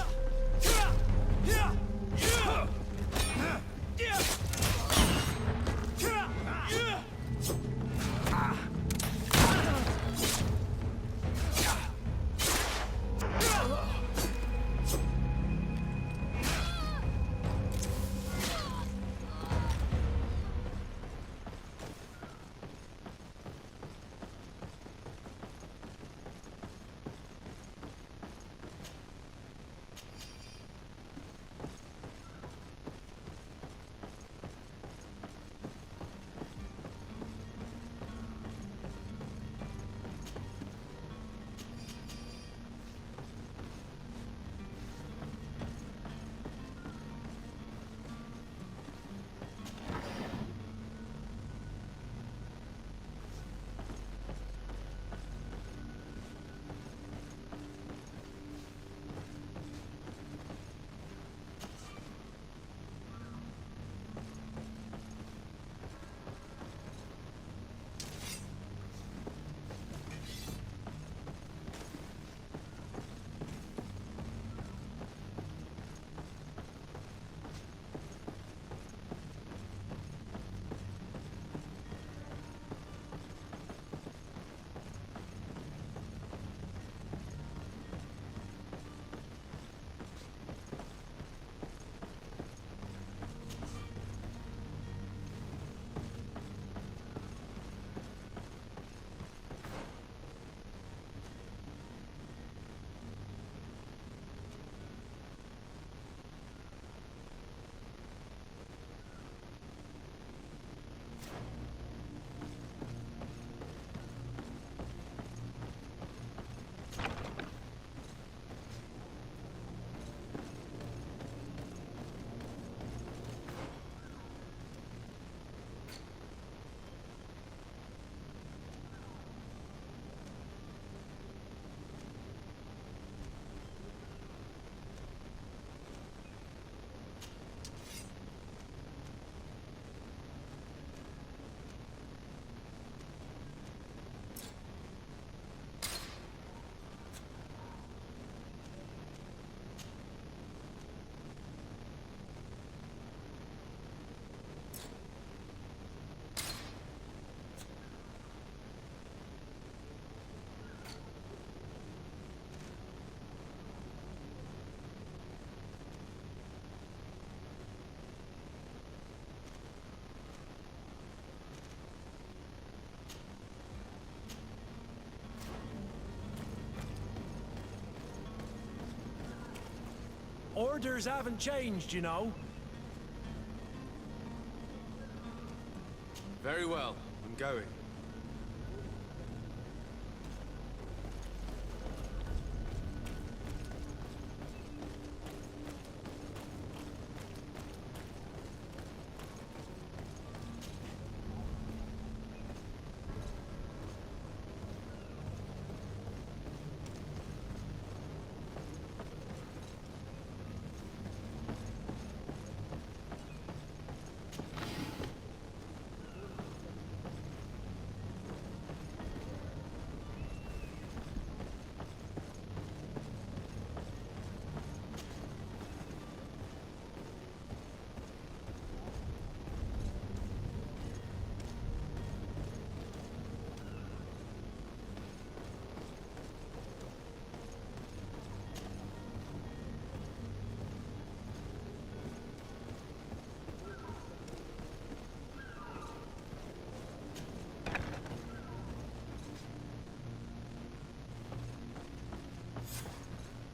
Orders haven't changed, you know. Very well. I'm going.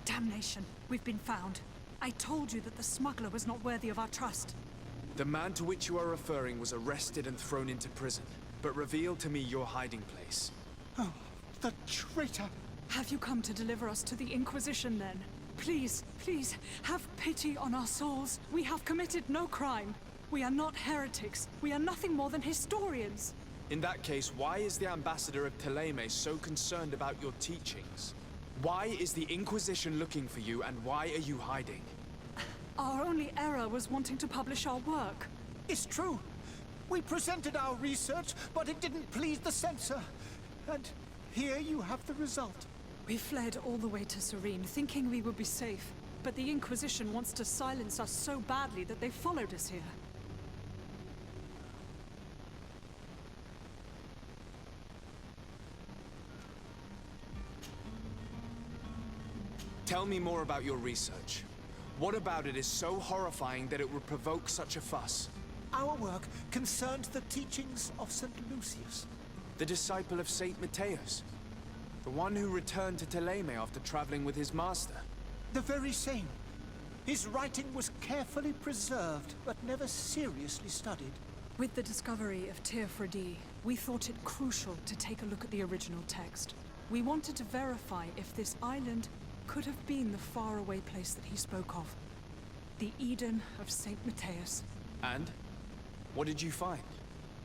Damnation. We've been found. I told you that the smuggler was not worthy of our trust. The man to which you are referring was arrested and thrown into prison, but revealed to me your hiding place. Oh, the traitor! Have you come to deliver us to the Inquisition, then? Please, please, have pity on our souls. We have committed no crime. We are not heretics. We are nothing more than historians. In that case, why is the ambassador of Teleme so concerned about your teachings? Why is the Inquisition looking for you, and why are you hiding? Our only error was wanting to publish our work. It's true. We presented our research, but it didn't please the censor. And here you have the result. We fled all the way to Serene, thinking we would be safe. But the Inquisition wants to silence us so badly that they followed us here. Tell me more about your research. What about it is so horrifying that it would provoke such a fuss? Our work concerned the teachings of St. Lucius. The disciple of Saint Matthias? The one who returned to Teleme after traveling with his master? The very same. His writing was carefully preserved, but never seriously studied. With the discovery of Teofredi, we thought it crucial to take a look at the original text. We wanted to verify if this island could have been the faraway place that he spoke of. The Eden of Saint Matthias. And? What did you find?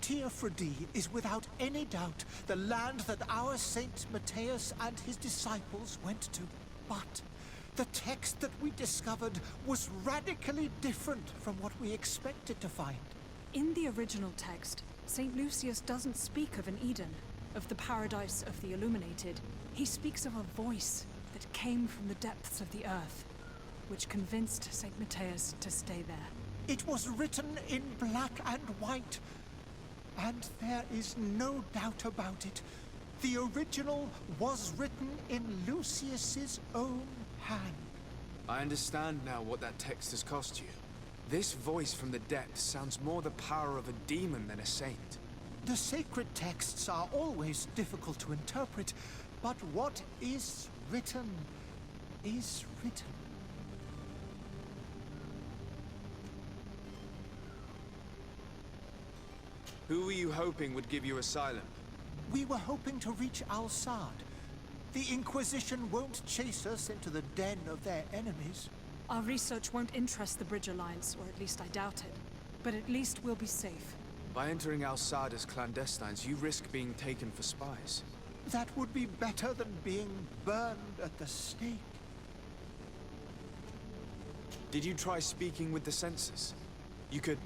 Teofredi is without any doubt the land that our Saint Matthias and his disciples went to. But the text that we discovered was radically different from what we expected to find. In the original text, Saint Lucius doesn't speak of an Eden, of the paradise of the illuminated. He speaks of a voice that came from the depths of the earth, which convinced Saint Matthias to stay there. It was written in black and white, and there is no doubt about it. The original was written in Lucius's own hand. I understand now what that text has cost you. This voice from the depths sounds more the power of a demon than a saint. The sacred texts are always difficult to interpret, but what is written is written. Who were you hoping would give you asylum? We were hoping to reach Al-Sad. The Inquisition won't chase us into the den of their enemies. Our research won't interest the Bridge Alliance, or at least I doubt it. But at least we'll be safe. By entering Al-Sad as clandestines, you risk being taken for spies. That would be better than being burned at the stake. Did you try speaking with the censors? You could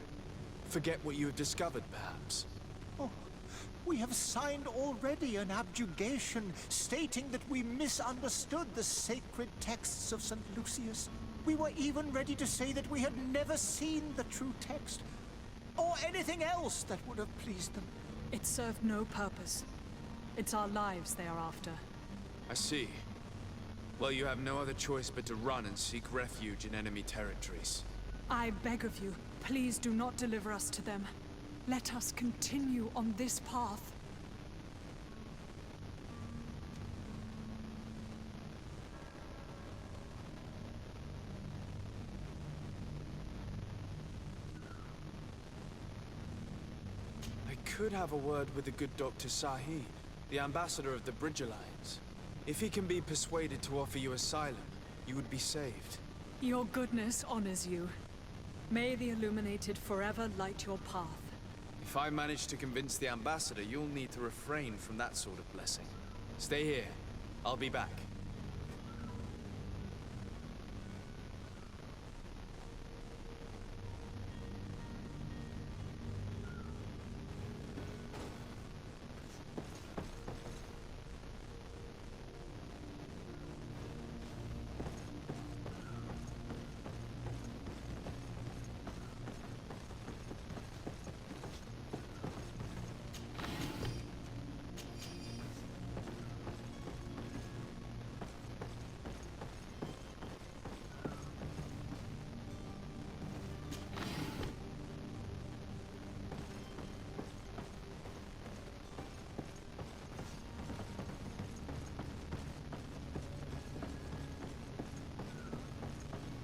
forget what you have discovered, perhaps. Oh, we have signed already an abjugation stating that we misunderstood the sacred texts of St. Lucius. We were even ready to say that we had never seen the true text, or anything else that would have pleased them. It served no purpose. It's our lives they are after. I see. Well, you have no other choice but to run and seek refuge in enemy territories. I beg of you, please do not deliver us to them. Let us continue on this path. could have a word with the good Dr. Sahi, the ambassador of the Bridge Alliance. If he can be persuaded to offer you asylum, you would be saved. Your goodness honors you. May the Illuminated forever light your path. If I manage to convince the ambassador, you'll need to refrain from that sort of blessing. Stay here. I'll be back.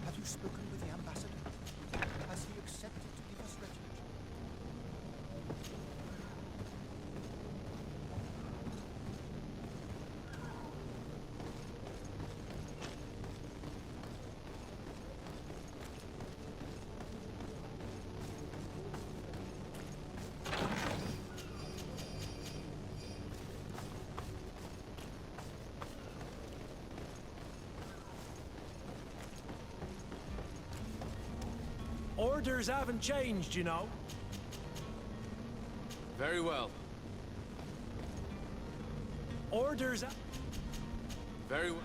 Have you spoken with the ambassador? Has he accepted to give us refuge? Orders haven't changed, you know. Very well. Orders... Very well.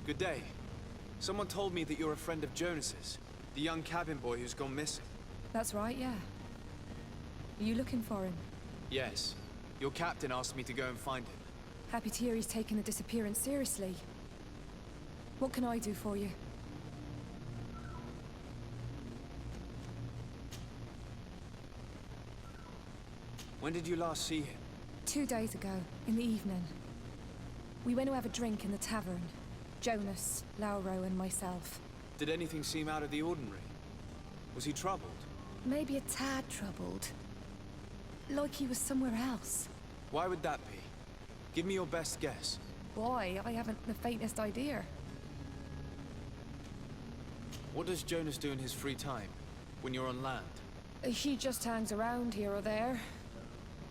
Good day. Someone told me that you're a friend of Jonas's. The young cabin boy who's gone missing. That's right, yeah. Are you looking for him? Yes. Your captain asked me to go and find him. Happy to hear he's taken the disappearance seriously. What can I do for you? When did you last see him? 2 days ago, in the evening. We went to have a drink in the tavern. Jonas, Lauro, and myself. Did anything seem out of the ordinary? Was he troubled? Maybe a tad troubled. Like he was somewhere else. Why would that be? Give me your best guess. Boy, I haven't the faintest idea. What does Jonas do in his free time, when you're on land? He just hangs around here or there.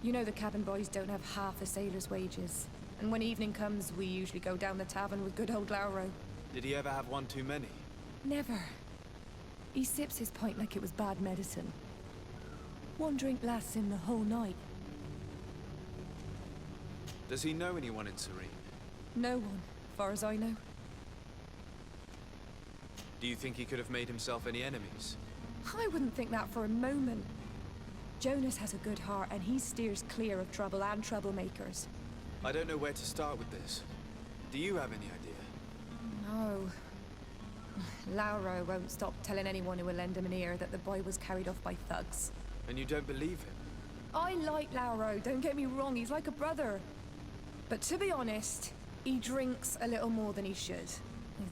You know the cabin boys don't have half a sailor's wages. And when evening comes, we usually go down the tavern with good old Lauro. Did he ever have one too many? Never. He sips his pint like it was bad medicine. One drink lasts him the whole night. Does he know anyone in Serene? No one, far as I know. Do you think he could have made himself any enemies? I wouldn't think that for a moment. Jonas has a good heart, and he steers clear of trouble and troublemakers. I don't know where to start with this. Do you have any idea? No. Lauro won't stop telling anyone who will lend him an ear that the boy was carried off by thugs. And you don't believe him? I like Lauro, don't get me wrong, he's like a brother. But to be honest, he drinks a little more than he should.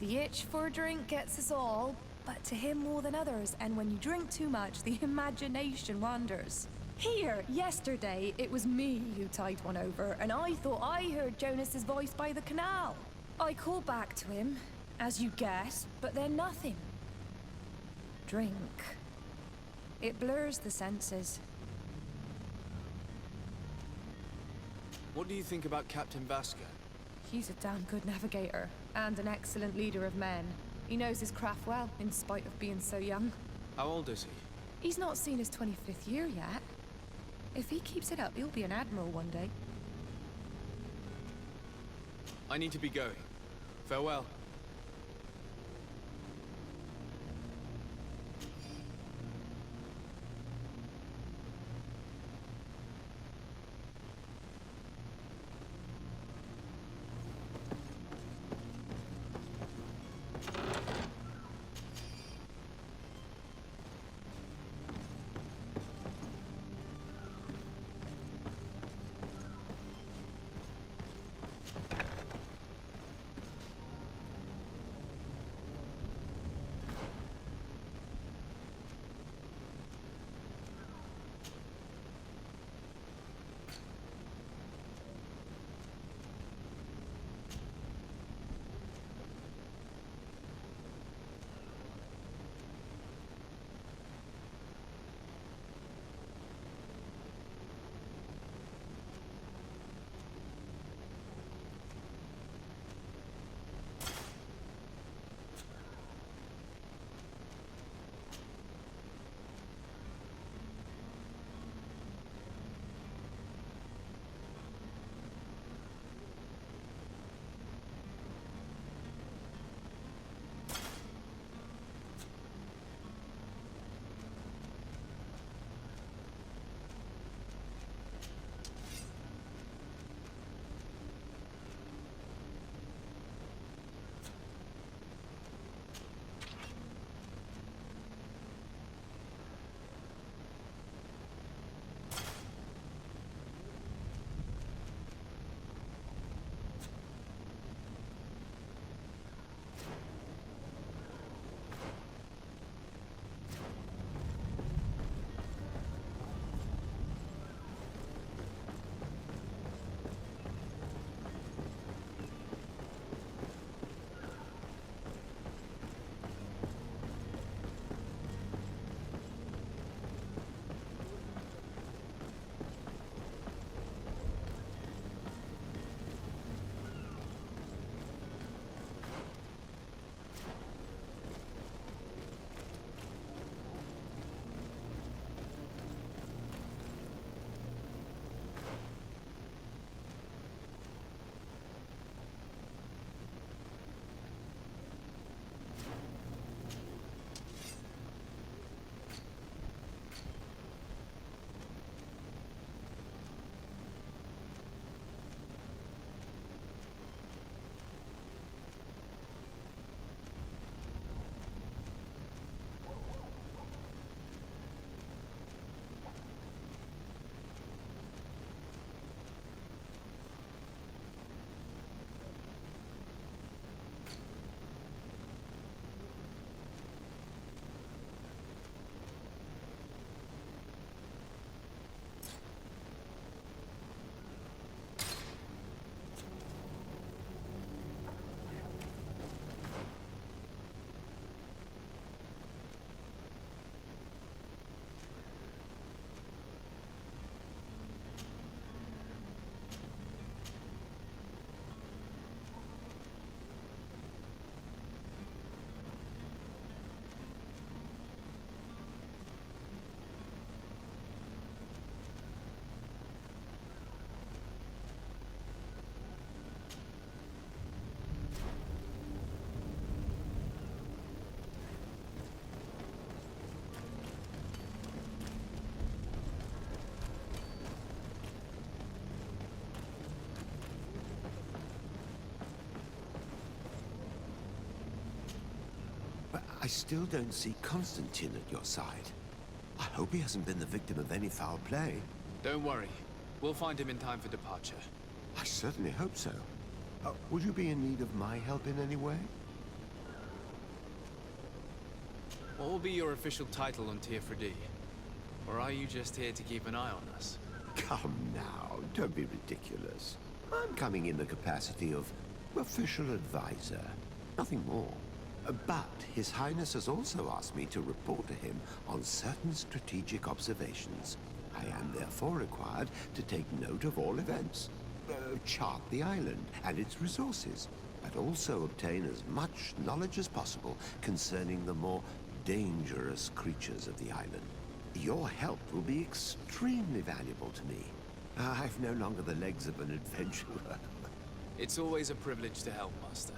The itch for a drink gets us all, but to him more than others, and when you drink too much, the imagination wanders. Here, yesterday, it was me who tied one over, and I thought I heard Jonas's voice by the canal. I called back to him, as you guessed, but then nothing. Drink. It blurs the senses. What do you think about Captain Vasca? He's a damn good navigator, and an excellent leader of men. He knows his craft well, in spite of being so young. How old is he? He's not seen his 25th year yet. If he keeps it up, he'll be an admiral one day. I need to be going. Farewell. I still don't see Constantine at your side. I hope he hasn't been the victim of any foul play. Don't worry. We'll find him in time for departure. I certainly hope so. Would you be in need of my help in any way? What will be your official title on Tier 4D? Or are you just here to keep an eye on us? Come now, don't be ridiculous. I'm coming in the capacity of official advisor, nothing more. But His Highness has also asked me to report to him on certain strategic observations. I am therefore required to take note of all events, chart the island and its resources, but also obtain as much knowledge as possible concerning the more dangerous creatures of the island. Your help will be extremely valuable to me. I've no longer the legs of an adventurer. It's always a privilege to help, Master.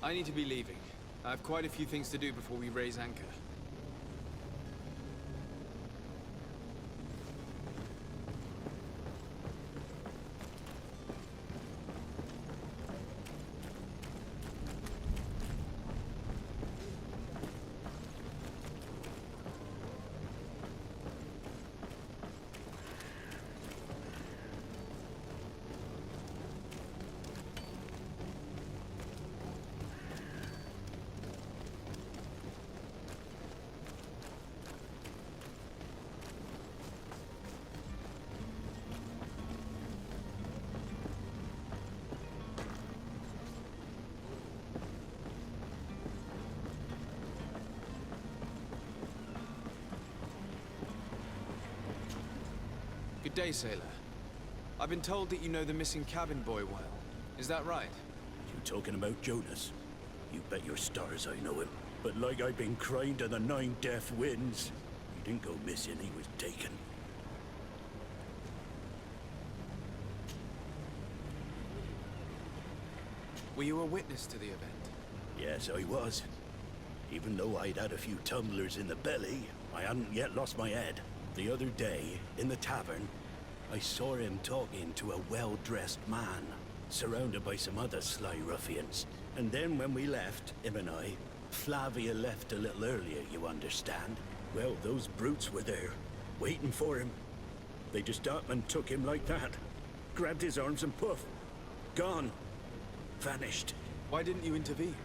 I need to be leaving. I have quite a few things to do before we raise anchor. Good day, sailor. I've been told that you know the missing cabin boy well. Is that right? You talking about Jonas? You bet your stars I know him. But like I've been crying to the 9 deaf winds, he didn't go missing, he was taken. Were you a witness to the event? Yes, I was. Even though I'd had a few tumblers in the belly, I hadn't yet lost my head. The other day, in the tavern, I saw him talking to a well-dressed man, surrounded by some other sly ruffians. And then when we left, him and I, Flavia left a little earlier, you understand. Well, those brutes were there, waiting for him. They just up and took him like that. Grabbed his arms and poof, gone. Vanished. Why didn't you intervene?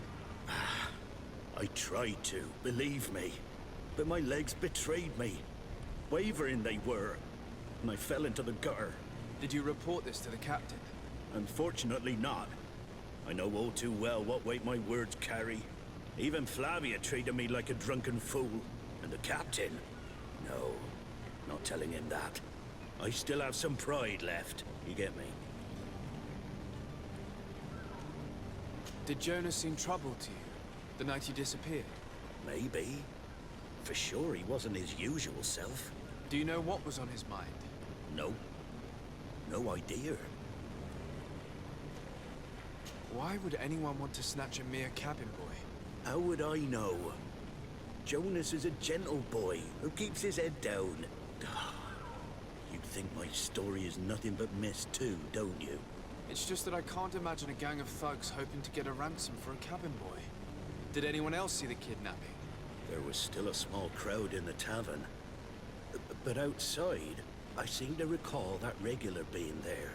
I tried to, believe me. But my legs betrayed me. Wavering they were, and I fell into the gutter. Did you report this to the captain? Unfortunately not. I know all too well what weight my words carry. Even Flavia treated me like a drunken fool. And the captain? No, not telling him that. I still have some pride left, you get me? Did Jonas seem troubled to you, the night you disappeared? Maybe. For sure he wasn't his usual self. Do you know what was on his mind? No. No idea. Why would anyone want to snatch a mere cabin boy? How would I know? Jonas is a gentle boy who keeps his head down. You'd think my story is nothing but mist too, don't you? It's just that I can't imagine a gang of thugs hoping to get a ransom for a cabin boy. Did anyone else see the kidnapping? There was still a small crowd in the tavern. But outside, I seem to recall that regular being there.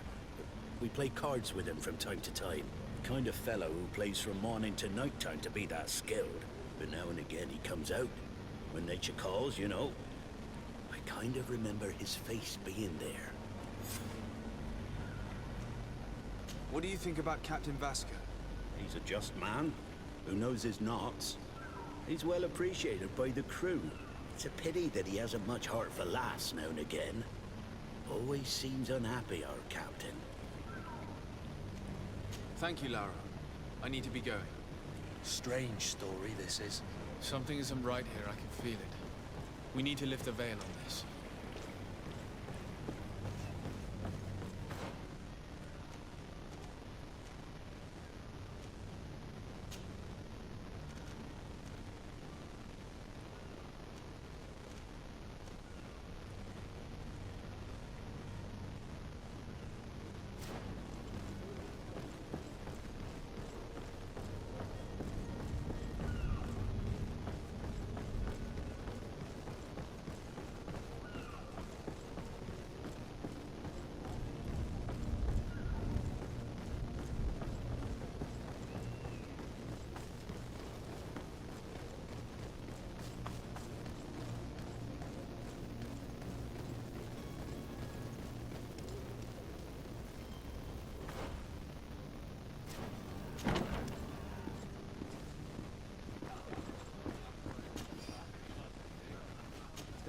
We play cards with him from time to time. The kind of fellow who plays from morning to night time to be that skilled. But now and again he comes out. When nature calls, you know. I kind of remember his face being there. What do you think about Captain Vasco? He's a just man who knows his knots. He's well appreciated by the crew. It's a pity that he hasn't much heart for laughs now and again. Always seems unhappy, our captain. Thank you, Lara. I need to be going. Strange story, this is. Something isn't right here, I can feel it. We need to lift the veil on this.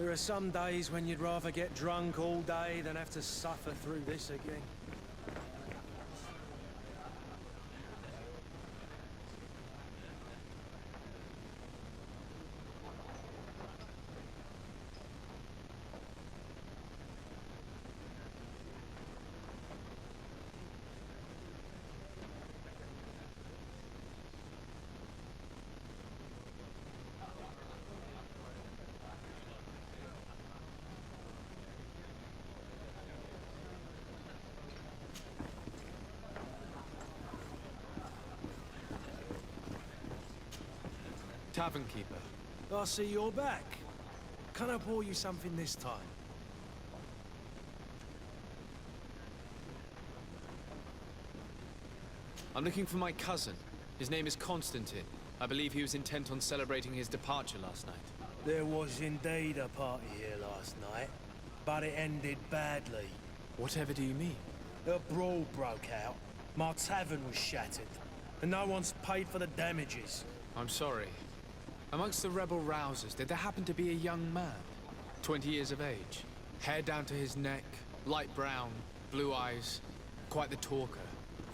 There are some days when you'd rather get drunk all day than have to suffer through this again. Tavern keeper. I see you're back. Can I pour you something this time? I'm looking for my cousin. His name is Constantine. I believe he was intent on celebrating his departure last night. There was indeed a party here last night, but it ended badly. Whatever do you mean? A brawl broke out. My tavern was shattered, and no one's paid for the damages. I'm sorry. Amongst the rebel rousers, did there happen to be a young man? 20 years of age. Hair down to his neck, light brown, blue eyes. Quite the talker.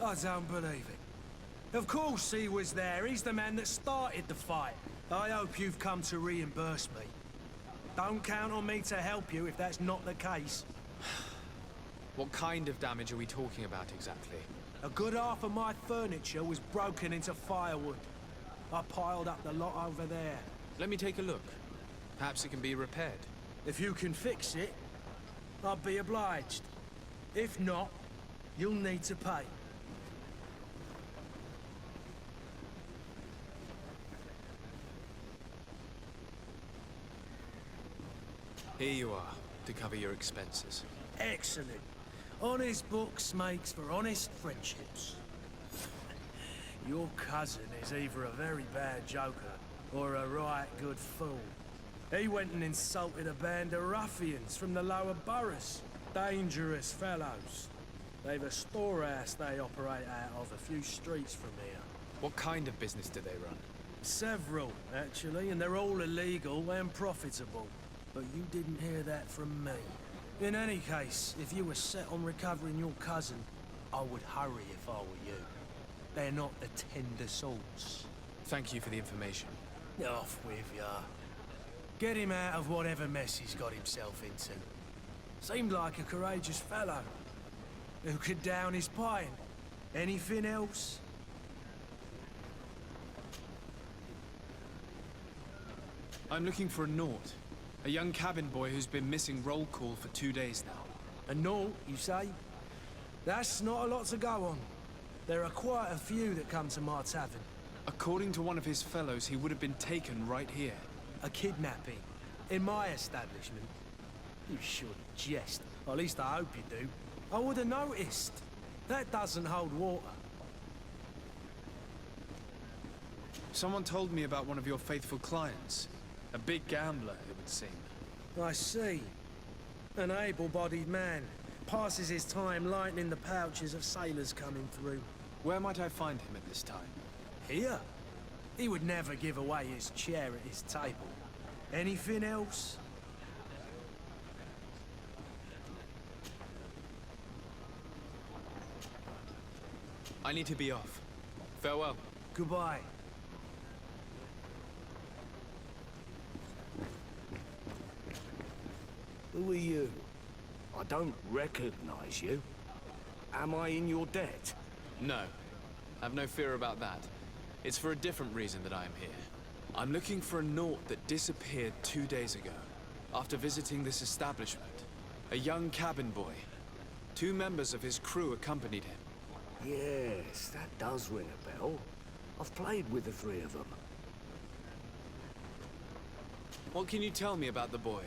I don't believe it. Of course he was there. He's the man that started the fight. I hope you've come to reimburse me. Don't count on me to help you if that's not the case. What kind of damage are we talking about exactly? A good half of my furniture was broken into firewood. I piled up the lot over there. Let me take a look. Perhaps it can be repaired. If you can fix it, I'd be obliged. If not, you'll need to pay. Here you are, to cover your expenses. Excellent. Honest books makes for honest friendships. Your cousin is either a very bad joker or a right good fool. He went and insulted a band of ruffians from the lower boroughs. Dangerous fellows. They've a storehouse they operate out of a few streets from here. What kind of business do they run? Several, actually, and they're all illegal and profitable. But you didn't hear that from me. In any case, if you were set on recovering your cousin, I would hurry if I were you. They're not the tender sorts. Thank you for the information. Off with ya. Get him out of whatever mess he's got himself into. Seemed like a courageous fellow who could down his pine. Anything else? I'm looking for a Naut. A young cabin boy who's been missing roll call for 2 days now. A Naut, you say? That's not a lot to go on. There are quite a few that come to my tavern. According to one of his fellows, he would have been taken right here. A kidnapping? In my establishment? You should jest. Or at least I hope you do. I would have noticed. That doesn't hold water. Someone told me about one of your faithful clients. A big gambler, it would seem. I see. An able-bodied man. Passes his time lightening the pouches of sailors coming through. Where might I find him at this time? Here? He would never give away his chair at his table. Anything else? I need to be off. Farewell. Goodbye. Who are you? I don't recognize you. Am I in your debt? No. Have no fear about that. It's for a different reason that I am here. I'm looking for a Naut that disappeared 2 days ago, after visiting this establishment. A young cabin boy. 2 members of his crew accompanied him. Yes, that does ring a bell. I've played with the 3 of them. What can you tell me about the boy?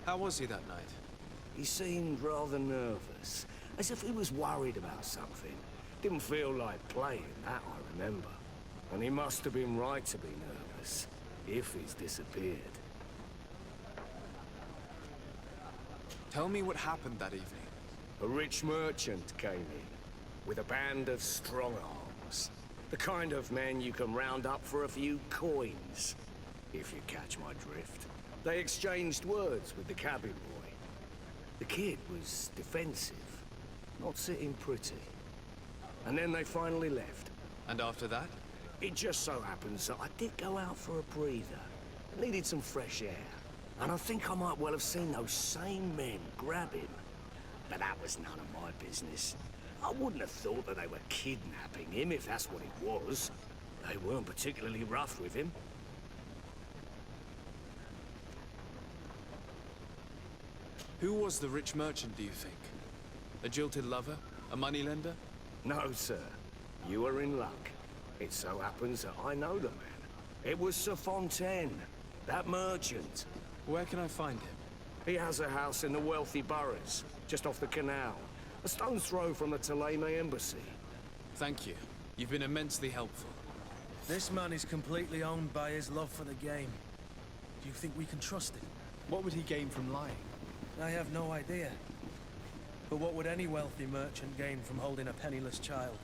How was he that night? He seemed rather nervous, as if he was worried about something. Didn't feel like playing, that I remember. And he must have been right to be nervous, if he's disappeared. Tell me what happened that evening. A rich merchant came in, with a band of strong arms. The kind of men you can round up for a few coins, if you catch my drift. They exchanged words with the cabin boy. The kid was defensive, not sitting pretty. And then they finally left. And after that? It just so happens that I did go out for a breather. I needed some fresh air. And I think I might well have seen those same men grab him. But that was none of my business. I wouldn't have thought that they were kidnapping him if that's what it was. They weren't particularly rough with him. Who was the rich merchant, do you think? A jilted lover? A moneylender? No, sir. You are in luck. It so happens that I know the man. It was Sir Fontaine, that merchant. Where can I find him? He has a house in the wealthy boroughs, just off the canal. A stone's throw from the Thélème embassy. Thank you. You've been immensely helpful. This man is completely owned by his love for the game. Do you think we can trust him? What would he gain from lying? I have no idea. But what would any wealthy merchant gain from holding a penniless child?